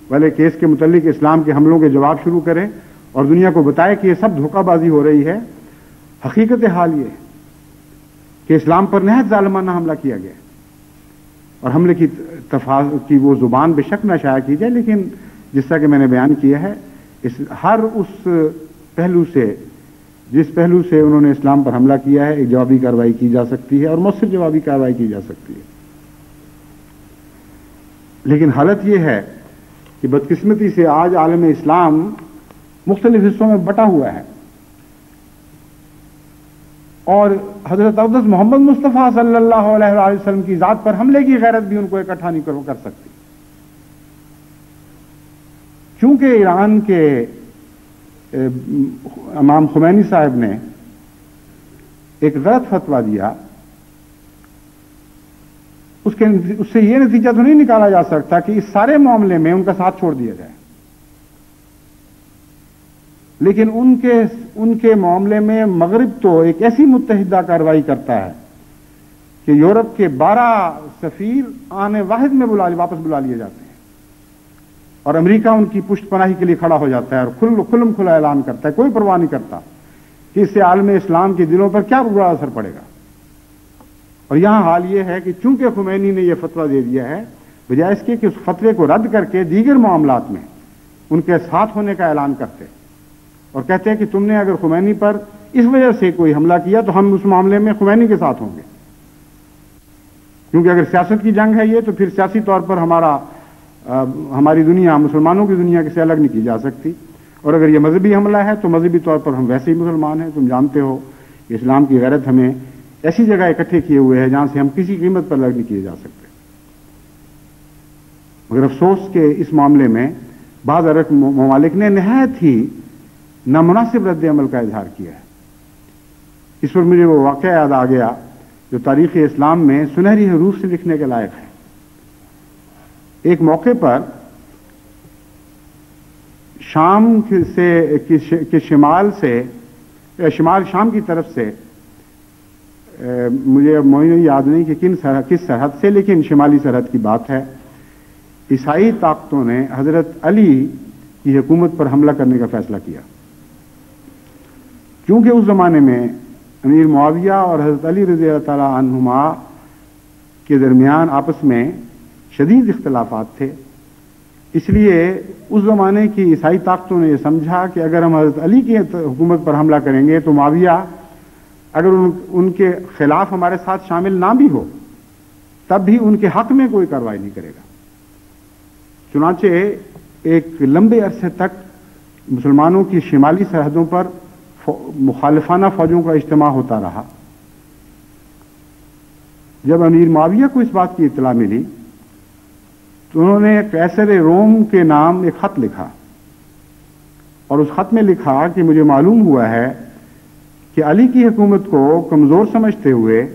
والے کیس کے متعلق اسلام کے حملوں کے جواب شروع کریں اور دنیا کو بتائے کہ یہ سب دھوکہ بازی ہو رہی ہے۔ حقیقت حال یہ ہے کہ اسلام پر نہایت ظالمانہ حملہ کیا گیا اور حملے کی وہ زبان بے شک نہ شائع کی جائے، لیکن جس طرح کہ میں نے بیان کیا ہے، ہر اس پہلو سے، جس پہلو سے انہوں نے اسلام پر حملہ کیا ہے، ایک جوابی کارروائی کی جا سکتی ہے اور مؤثر جوابی کارروائی کی جا سکتی ہے۔ لیکن حالت یہ ہے کہ بدقسمتی سے آج عالم اسلام مختلف حصوں میں بٹا ہوا ہے اور حضرت اقدس محمد مصطفیٰ صلی اللہ علیہ وآلہ وسلم کی ذات پر حملے کی غیرت بھی ان کو اکٹھا نہیں کر سکتی، چونکہ ایران کے امام خمینی صاحب نے ایک غلط فتویٰ دیا، اس سے یہ نتیجہ تو نہیں نکالا جا سکتا کہ اس سارے معاملے میں ان کا ساتھ چھوڑ دیا جائے، لیکن ان کے معاملے میں مغرب تو ایک ایسی متحدہ کارروائی کرتا ہے کہ یورپ کے 12 سفیر آنے واحد میں واپس بلا لیے جاتے ہیں اور امریکہ ان کی پشت پناہی کے لیے کھڑا ہو جاتا ہے اور کھلم کھلا اعلان کرتا ہے، کوئی پرواہ نہیں کرتا کہ اس سے عالم اسلام کے دلوں پر کیا برا اثر پڑے گا۔ اور یہاں حال یہ ہے کہ چونکہ خمینی نے یہ فتویٰ دے دیا ہے، بجائے اس کے کہ اس فتوے کو رد کر کے دیگر معاملات میں ان کے ساتھ ہونے کا اعلان کرتے اور کہتے ہیں کہ تم نے اگر خمینی پر اس وجہ سے کوئی حملہ کیا تو ہم اس معاملے میں خمینی کے ساتھ ہوں گے، کیونکہ اگر سیاست کی جنگ ہے یہ تو پھر سیاسی طور پر ہماری دنیا، مسلمانوں کی دنیا سے الگ نہیں کی جا سکتی، اور اگر یہ مذہبی حملہ ہے تو مذہبی طور پر ہم ویسے ہی مسلمان ہیں۔ تم جانتے ہو کہ اسلام کی غیرت ہمیں ایسی جگہ اکٹھے کیے ہوئے ہے جہاں سے ہم کسی قیمت پر الگ نہیں کیے جا سکتے۔ مگر افسوس کہ اس معاملے میں بعض عرب ممالک نے نہایت ہی نامناسب رد عمل کا اظہار کیا ہے۔ اس پر مجھے وہ واقعہ یاد آ گیا جو تاریخ اسلام میں سنہری حروف سے لکھنے کے لائق ہے۔ ایک موقع پر شام کے شمال شام کی طرف سے، مجھے معینہ یاد نہیں کہ کس سرحد سے، لیکن شمالی سرحد کی بات ہے، عیسائی طاقتوں نے حضرت علی کی حکومت پر حملہ کرنے کا فیصلہ کیا۔ کیونکہ اس زمانے میں امیر معاویہ اور حضرت علی رضی اللہ تعالی عنہما کے درمیان آپس میں شدید اختلافات تھے، اس لیے اس زمانے کی عیسائی طاقتوں نے یہ سمجھا کہ اگر ہم حضرت علی کی حکومت پر حملہ کریں گے تو معاویہ اگر ان کے خلاف ہمارے ساتھ شامل نہ بھی ہو تب بھی ان کے حق میں کوئی کارروائی نہیں کرے گا۔ چنانچہ ایک لمبے عرصے تک مسلمانوں کی شمالی سرحدوں پر مخالفانہ فوجوں کا اجتماع ہوتا رہا۔ جب امیر معاویہ کو اس بات کی اطلاع ملی تو انہوں نے قیصر روم کے نام ایک خط لکھا اور اس خط میں لکھا کہ مجھے معلوم ہوا ہے کہ علی کی حکومت کو کمزور سمجھتے ہوئے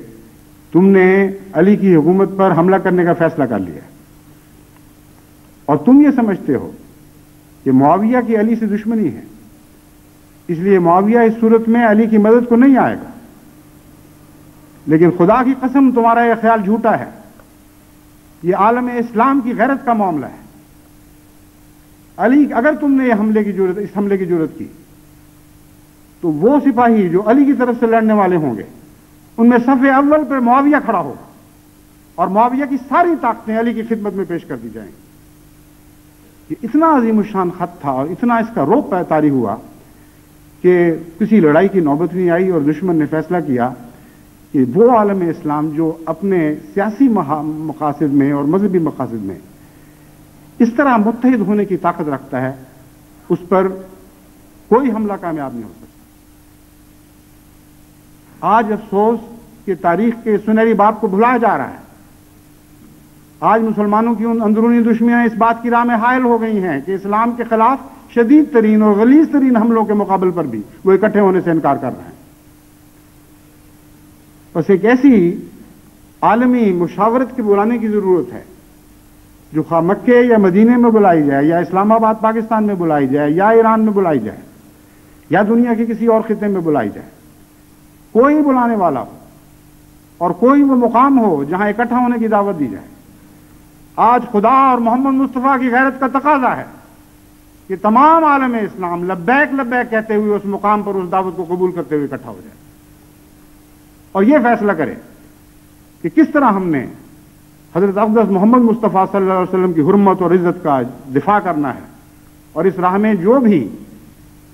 تم نے علی کی حکومت پر حملہ کرنے کا فیصلہ کر لیا، اور تم یہ سمجھتے ہو کہ معاویہ کی علی سے دشمنی ہے، اس لیے معاویہ اس صورت میں علی کی مدد کو نہیں آئے گا۔ لیکن خدا کی قسم تمہارا یہ خیال جھوٹا ہے، یہ عالم اسلام کی غیرت کا معاملہ ہے۔ علی اگر تم نے اس حملے کی جرات کی تو وہ سپاہی جو علی کی طرف سے لڑنے والے ہوں گے ان میں صف اول پر معاویہ کھڑا ہوگا، اور معاویہ کی ساری طاقتیں علی کی خدمت میں پیش کر دی جائیں گی۔ یہ اتنا عظیم الشان خط تھا اور اتنا اس کا روپ طاری ہوا کہ کسی لڑائی کی نوبت نہیں آئی، اور دشمن نے فیصلہ کیا کہ وہ عالم اسلام جو اپنے سیاسی مقاصد میں اور مذہبی مقاصد میں اس طرح متحد ہونے کی طاقت رکھتا ہے، اس پر کوئی حملہ کامیاب نہیں ہو سکتا۔ آج افسوس کہ تاریخ کے سنہری باب کو بھلایا جا رہا ہے۔ آج مسلمانوں کی ان اندرونی دشمنیاں اس بات کی راہ میں حائل ہو گئی ہیں کہ اسلام کے خلاف شدید ترین اور غلیظ ترین حملوں کے مقابل پر بھی وہ اکٹھے ہونے سے انکار کر رہے ہیں۔ بس ایک ایسی عالمی مشاورت کی بلانے کی ضرورت ہے جو خواہ مکے یا مدینے میں بلائی جائے، یا اسلام آباد پاکستان میں بلائی جائے، یا ایران میں بلائی جائے، یا دنیا کے کسی اور خطے میں بلائی جائے۔ کوئی بلانے والا ہو اور کوئی وہ مقام ہو جہاں اکٹھا ہونے کی دعوت دی جائے۔ آج خدا اور محمد مصطفیٰ کی غیرت کا تقاضا ہے کہ تمام عالم اسلام لبیک لبیک کہتے ہوئے اس مقام پر اس دعوت کو قبول کرتے ہوئے اکٹھا ہو جائے، اور یہ فیصلہ کرے کہ کس طرح ہم نے حضرت اقدس محمد مصطفیٰ صلی اللہ علیہ وسلم کی حرمت اور عزت کا دفاع کرنا ہے، اور اس راہ میں جو بھی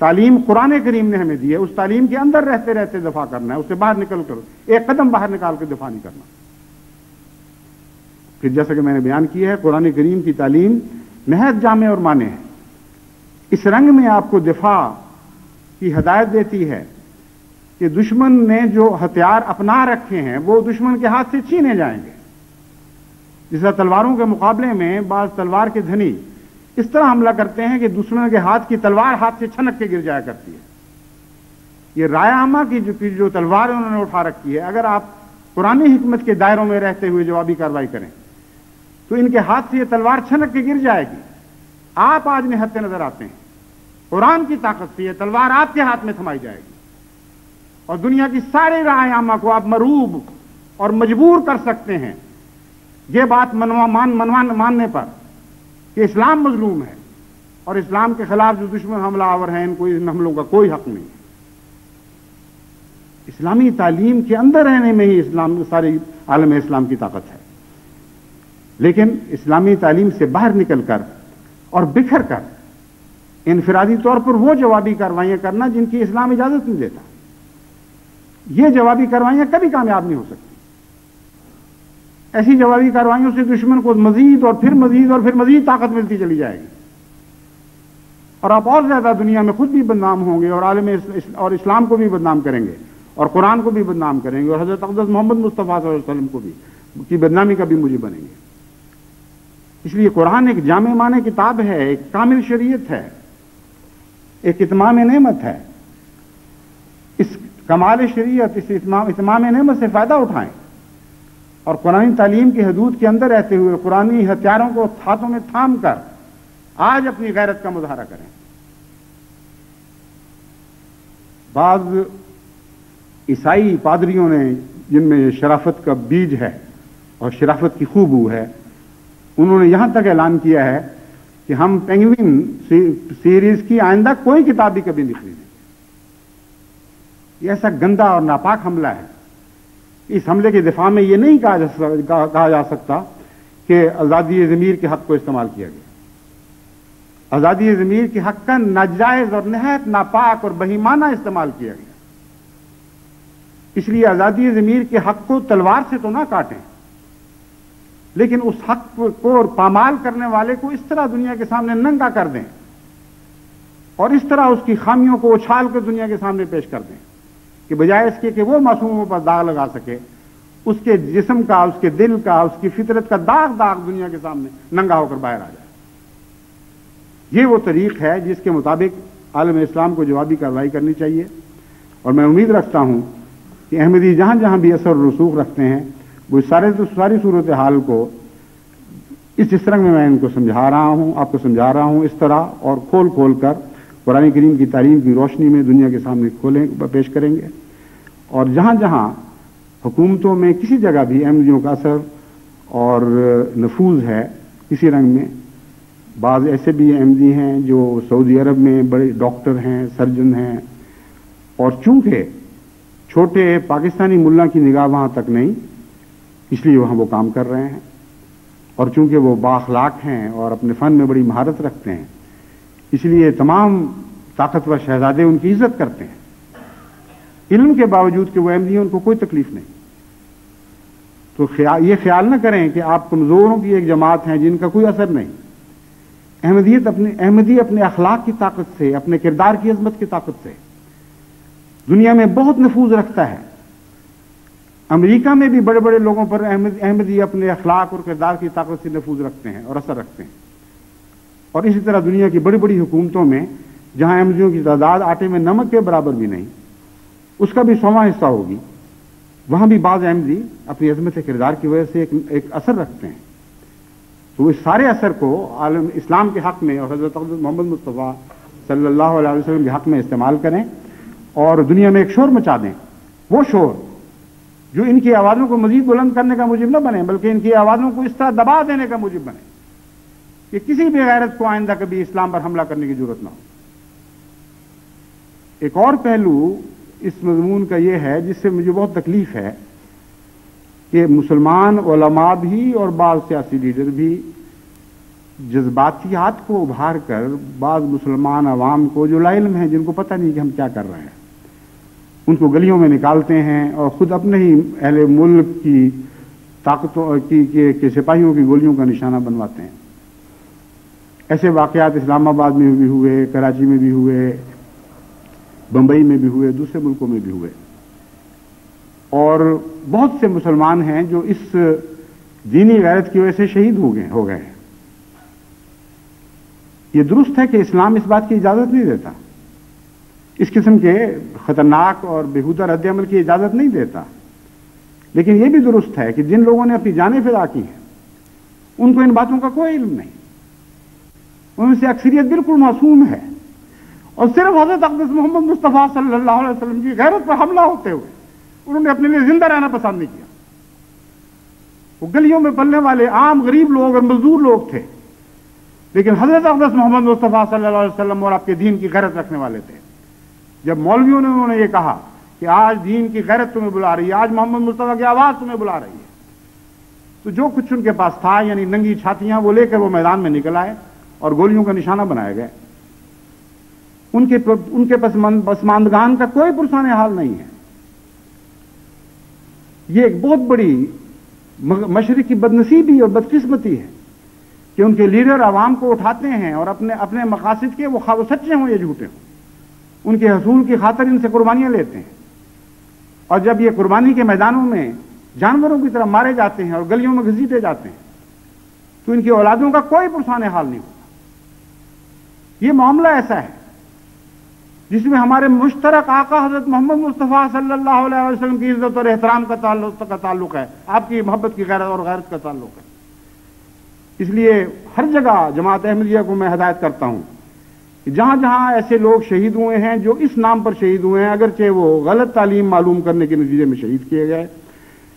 تعلیم قرآن کریم نے ہمیں دی ہے اس تعلیم کے اندر رہتے رہتے دفاع کرنا ہے، اس سے باہر نکل کر ایک قدم باہر نکال کے دفاع نہیں کرنا۔ پھر جیسا کہ میں نے بیان کیا ہے، قرآن کریم کی تعلیم نہایت جامع اور مانع ہے، اس رنگ میں آپ کو دفاع کی ہدایت دیتی ہے کہ دشمن نے جو ہتھیار اپنا رکھے ہیں وہ دشمن کے ہاتھ سے چھینے جائیں گے۔ جس طرح تلواروں کے مقابلے میں بعض تلوار کے دھنی اس طرح حملہ کرتے ہیں کہ دشمن کے ہاتھ کی تلوار ہاتھ سے چھنک کے گر جایا کرتی ہے۔ یہ رائے عامہ کی جو تلوار انہوں نے اٹھا رکھی ہے، اگر آپ قرآنی حکمت کے دائروں میں رہتے ہوئے جوابی کارروائی کریں تو ان کے ہاتھ سے یہ تلوار چھنک کے گر جائے گی۔ آپ آج نہتے نظر آتے ہیں، قرآن کی طاقت سے یہ تلوار آپ کے ہاتھ میں تھمائی جائے گی، اور دنیا کی سارے رائے عامہ کو آپ مروب اور مجبور کر سکتے ہیں یہ بات ماننے پر کہ اسلام مظلوم ہے، اور اسلام کے خلاف جو دشمن حملہ آور ہیں ان کو ان حملوں کا کوئی حق نہیں ہے۔ اسلامی تعلیم کے اندر رہنے میں ہی اسلام ساری عالم اسلام کی طاقت ہے، لیکن اسلامی تعلیم سے باہر نکل کر اور بکھر کر انفرادی طور پر وہ جوابی کارروائیاں کرنا جن کی اسلام اجازت نہیں دیتا، یہ جوابی کارروائیاں کبھی کامیاب نہیں ہو سکتی۔ ایسی جوابی کارروائیوں سے دشمن کو مزید اور پھر مزید اور پھر مزید طاقت ملتی چلی جائے گی، اور آپ اور زیادہ دنیا میں خود بھی بدنام ہوں گے، اور عالم اور اسلام کو بھی بدنام کریں گے، اور قرآن کو بھی بدنام کریں گے، اور حضرت اقدس محمد مصطفیٰ صلی اللہ علیہ وسلم کو بھی کی بدنامی کا بھی موجب بنیں گے۔ اس لیے قرآن ایک جامع معنی کتاب ہے، ایک کامل شریعت ہے، ایک اتمام نعمت ہے۔ اس کمال شریعت، اس اتمام نعمت سے فائدہ اٹھائیں، اور قرآن تعلیم کی حدود کے اندر رہتے ہوئے قرآنی ہتھیاروں کو ہاتھوں میں تھام کر آج اپنی غیرت کا مظاہرہ کریں۔ بعض عیسائی پادریوں نے، جن میں شرافت کا بیج ہے اور شرافت کی خوب بو ہے، انہوں نے یہاں تک اعلان کیا ہے کہ ہم پینگوئن سیریز کی آئندہ کوئی کتاب بھی کبھی نہیں خریدیں۔ یہ ایسا گندا اور ناپاک حملہ ہے، اس حملے کے دفاع میں یہ نہیں کہا جا سکتا کہ آزادی ضمیر کے حق کو استعمال کیا گیا۔ آزادی ضمیر کے حق کا ناجائز اور نہایت ناپاک اور بہیمانہ استعمال کیا گیا۔ اس لیے آزادی ضمیر کے حق کو تلوار سے تو نہ کاٹیں، لیکن اس حق کو پامال کرنے والے کو اس طرح دنیا کے سامنے ننگا کر دیں، اور اس طرح اس کی خامیوں کو اچھال کر دنیا کے سامنے پیش کر دیں کہ بجائے اس کے کہ وہ معصوموں پر داغ لگا سکے، اس کے جسم کا، اس کے دل کا، اس کی فطرت کا داغ دنیا کے سامنے ننگا ہو کر باہر آ جائے۔ یہ وہ طریق ہے جس کے مطابق عالم اسلام کو جوابی کارروائی کرنی چاہیے، اور میں امید رکھتا ہوں کہ احمدی جہاں جہاں بھی اثر و رسوخ رکھتے ہیں وہ ساری صورتحال کو اس طرح میں ان کو سمجھا رہا ہوں، آپ کو سمجھا رہا ہوں، اس طرح اور کھول کھول کر قرآن کریم کی تعلیم کی روشنی میں دنیا کے سامنے پیش کریں گے۔ اور جہاں جہاں حکومتوں میں کسی جگہ بھی احمدیوں کا اثر اور نفوذ ہے کسی رنگ میں، بعض ایسے بھی احمدی ہیں جو سعودی عرب میں بڑے ڈاکٹر ہیں، سرجن ہیں، اور چونکہ چھوٹے پاکستانی ملا کی نگاہ وہاں تک نہیں، اس لیے وہاں وہ کام کر رہے ہیں، اور چونکہ وہ بااخلاق ہیں اور اپنے فن میں بڑی مہارت رکھتے ہیں، اس لیے تمام طاقتور شہزادے ان کی عزت کرتے ہیں، علم کے باوجود کہ وہ احمدی ہیں، ان کو کوئی تکلیف نہیں۔ تو یہ خیال نہ کریں کہ آپ کمزوروں کی ایک جماعت ہیں جن کا کوئی اثر نہیں۔ احمدی اپنے اخلاق کی طاقت سے، اپنے کردار کی عظمت کی طاقت سے دنیا میں بہت نفوذ رکھتا ہے۔ امریکہ میں بھی بڑے بڑے لوگوں پر احمدی اپنے اخلاق اور کردار کی طاقت سے نفوذ رکھتے ہیں اور اثر رکھتے ہیں، اور اسی طرح دنیا کی بڑی بڑی حکومتوں میں جہاں احمدیوں کی تعداد آٹے میں نمک کے برابر بھی نہیں، اس کا بھی 100واں حصہ ہوگی، وہاں بھی بعض احمدی اپنی عظمت کردار کی وجہ سے ایک اثر رکھتے ہیں۔ تو اس سارے اثر کو عالم اسلام کے حق میں اور حضرت محمد مصطفیٰ صلی اللہ علیہ وسلم کے حق میں استعمال کریں اور دنیا میں ایک شور مچا دیں، وہ شور جو ان کی آوازوں کو مزید بلند کرنے کا موجب نہ بنے بلکہ ان کی آوازوں کو اس طرح دبا دینے کا موجب بنے کہ کسی بھی غیرت کو آئندہ کبھی اسلام پر حملہ کرنے کی ضرورت نہ ہو۔ ایک اور پہلو اس مضمون کا یہ ہے جس سے مجھے بہت تکلیف ہے کہ مسلمان علماء بھی اور بعض سیاسی لیڈر بھی جذباتیات کو ابھار کر بعض مسلمان عوام کو جو لا علم ہیں، جن کو پتہ نہیں کہ ہم کیا کر رہے ہیں، ان کو گلیوں میں نکالتے ہیں اور خود اپنے ہی اہل ملک کی طاقتوں کے سپاہیوں کی گولیوں کا نشانہ بنواتے ہیں۔ ایسے واقعات اسلام آباد میں بھی ہوئے، کراچی میں بھی ہوئے، بمبئی میں بھی ہوئے، دوسرے ملکوں میں بھی ہوئے، اور بہت سے مسلمان ہیں جو اس دینی غیرت کی وجہ سے شہید ہو گئے ہیں۔ یہ درست ہے کہ اسلام اس بات کی اجازت نہیں دیتا، اس قسم کے خطرناک اور بیہودہ رد عمل کی اجازت نہیں دیتا، لیکن یہ بھی درست ہے کہ جن لوگوں نے اپنی جانیں فدا کی ہیں ان کو ان باتوں کا کوئی علم نہیں، ان میں سے اکثریت بالکل معصوم ہے، اور صرف حضرت اقدس محمد مصطفیٰ صلی اللہ علیہ وسلم کی غیرت پر حملہ ہوتے ہوئے انہوں نے اپنے لیے زندہ رہنا پسند نہیں کیا۔ وہ گلیوں میں پلنے والے عام غریب لوگ اور مزدور لوگ تھے، لیکن حضرت اقدس محمد مصطفیٰ صلی اللہ علیہ وسلم اور آپ کے دین کی غیرت رکھنے والے تھے۔ جب مولویوں نے انہوں نے یہ کہا کہ آج دین کی غیرت تمہیں بلا رہی ہے، آج محمد مصطفیٰ کی آواز تمہیں بلا رہی ہے، تو جو کچھ ان کے پاس تھا یعنی ننگی چھاتیاں وہ لے کر وہ میدان میں نکل آئے اور گولیوں کا نشانہ بنائے گئے۔ ان کے پسماندگان کا کوئی پرسان حال نہیں ہے۔ یہ ایک بہت بڑی مشرق کی بدنصیبی اور بدقسمتی ہے کہ ان کے لیڈر عوام کو اٹھاتے ہیں اور اپنے مقاصد کے وہ سچے ہوں یا جھوٹے ہوں، ان کے حصول کی خاطر ان سے قربانیاں لیتے ہیں، اور جب یہ قربانی کے میدانوں میں جانوروں کی طرح مارے جاتے ہیں اور گلیوں میں گھسیٹے جاتے ہیں تو ان کی اولادوں کا کوئی پرسان حال نہیں ہوتا۔ یہ معاملہ ایسا ہے جس میں ہمارے مشترک آقا حضرت محمد مصطفیٰ صلی اللہ علیہ وسلم کی عزت اور احترام کا تعلق ہے، آپ کی محبت کی غیرت اور غیرت کا تعلق ہے۔ اس لیے ہر جگہ جماعت احمدیہ کو میں ہدایت کرتا ہوں کہ جہاں جہاں ایسے لوگ شہید ہوئے ہیں جو اس نام پر شہید ہوئے ہیں، اگرچہ وہ غلط تعلیم معلوم کرنے کے نتیجے میں شہید کیے گئے،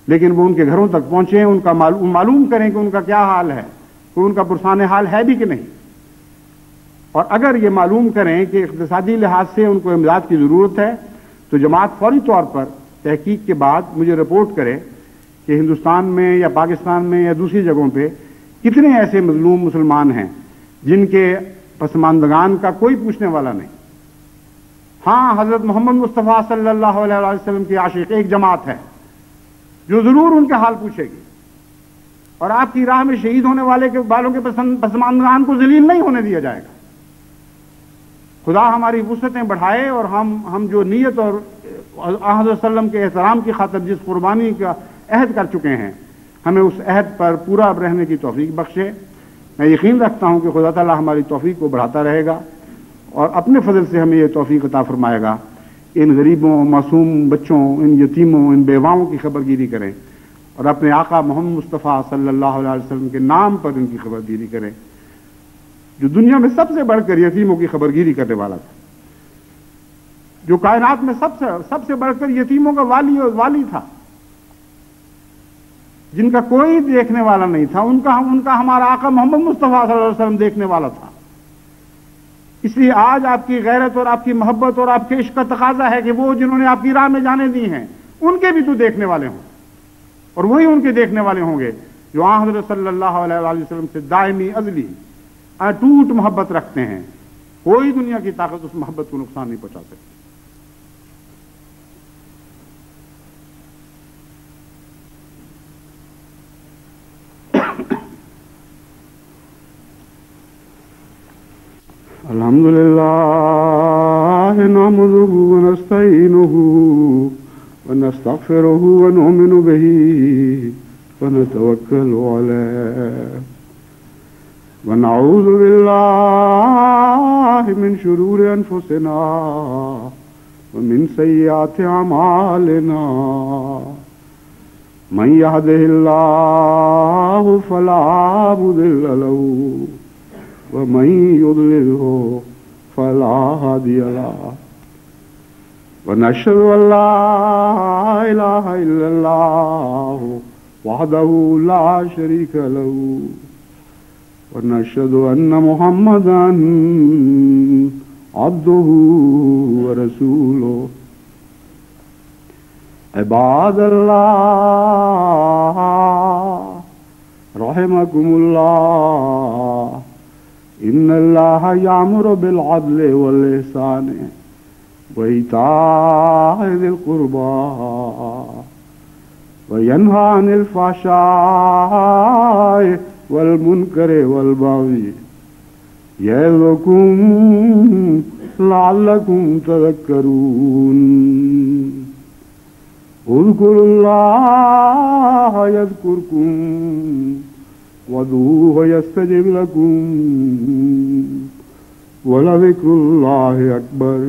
لیکن وہ ان کے گھروں تک پہنچے، ان کا معلوم کریں کہ ان کا کیا حال ہے، کہ ان کا پرسان حال ہے بھی کہ نہیں، اور اگر یہ معلوم کریں کہ اقتصادی لحاظ سے ان کو امداد کی ضرورت ہے تو جماعت فوری طور پر تحقیق کے بعد مجھے رپورٹ کرے کہ ہندوستان میں یا پاکستان میں یا دوسری جگہوں پہ کتنے ایسے مظلوم مسلمان ہیں جن کے پسماندگان کا کوئی پوچھنے والا نہیں۔ ہاں، حضرت محمد مصطفیٰ صلی اللہ علیہ وسلم کی عاشق ایک جماعت ہے جو ضرور ان کے حال پوچھے گی، اور آپ کی راہ میں شہید ہونے والوں کے پسماندگان کو ذلیل نہیں ہونے دیا جائے گا۔ خدا ہماری وسعتیں بڑھائے اور ہم جو نیت اور حضرت صلی اللہ علیہ وسلم کے احترام کی خاطر جس قربانی کا عہد کر چکے ہیں، ہمیں اس عہد پر پورا رہنے کی توفیق بخشے۔ میں یقین رکھتا ہوں کہ خدا تعالیٰ ہماری توفیق کو بڑھاتا رہے گا اور اپنے فضل سے ہمیں یہ توفیق عطا فرمائے گا ان غریبوں، معصوم بچوں، ان یتیموں، ان بیواؤں کی خبرگیری کریں اور اپنے آقا محمد مصطفیٰ صلی اللہ علیہ وسلم کے نام پر ان کی خبرگیری کریں، جو دنیا میں سب سے بڑھ کر یتیموں کی خبرگیری کرنے والا تھا، جو کائنات میں سب سے بڑھ کر یتیموں کا والی تھا، جن کا کوئی دیکھنے والا نہیں تھا، ان کا ہمارا آقا محمد مصطفیٰ صلی اللہ علیہ وسلم دیکھنے والا تھا۔ اس لیے آج آپ کی غیرت اور آپ کی محبت اور آپ کے عشق کا تقاضا ہے کہ وہ جنہوں نے آپ کی راہ میں جانیں دی ہیں ان کے بھی تو دیکھنے والے ہوں، اور وہی ان کے دیکھنے والے ہوں گے جو حضرت صلی اللہ علیہ وسلم سے دائمی ازلی اٹوٹ محبت رکھتے ہیں۔ کوئی دنیا کی طاقت اس محبت کو نقصان نہیں پہنچا سکتی۔ الحمد لله نحمده ونستعينه ونستغفره ونؤمن به ونتوكل عليه ونعوذ بالله من شرور أنفسنا ومن سيئات أعمالنا من يهده الله فلا مضل له ومن يضلله فلا هادي له ونشهد أن لا إله إلا الله وحده لا شريك له ونشهد أن محمدا عبده ورسوله عباد الله رحمكم الله إن الله يأمر بالعدل والإحسان وإيتاء ذي القربى وينهى عن الفحشاء والمنكر والبغي يعظكم لعلكم تذكرون اذكروا الله يذكركم وادعوه يستجب لكم ولذكر الله أكبر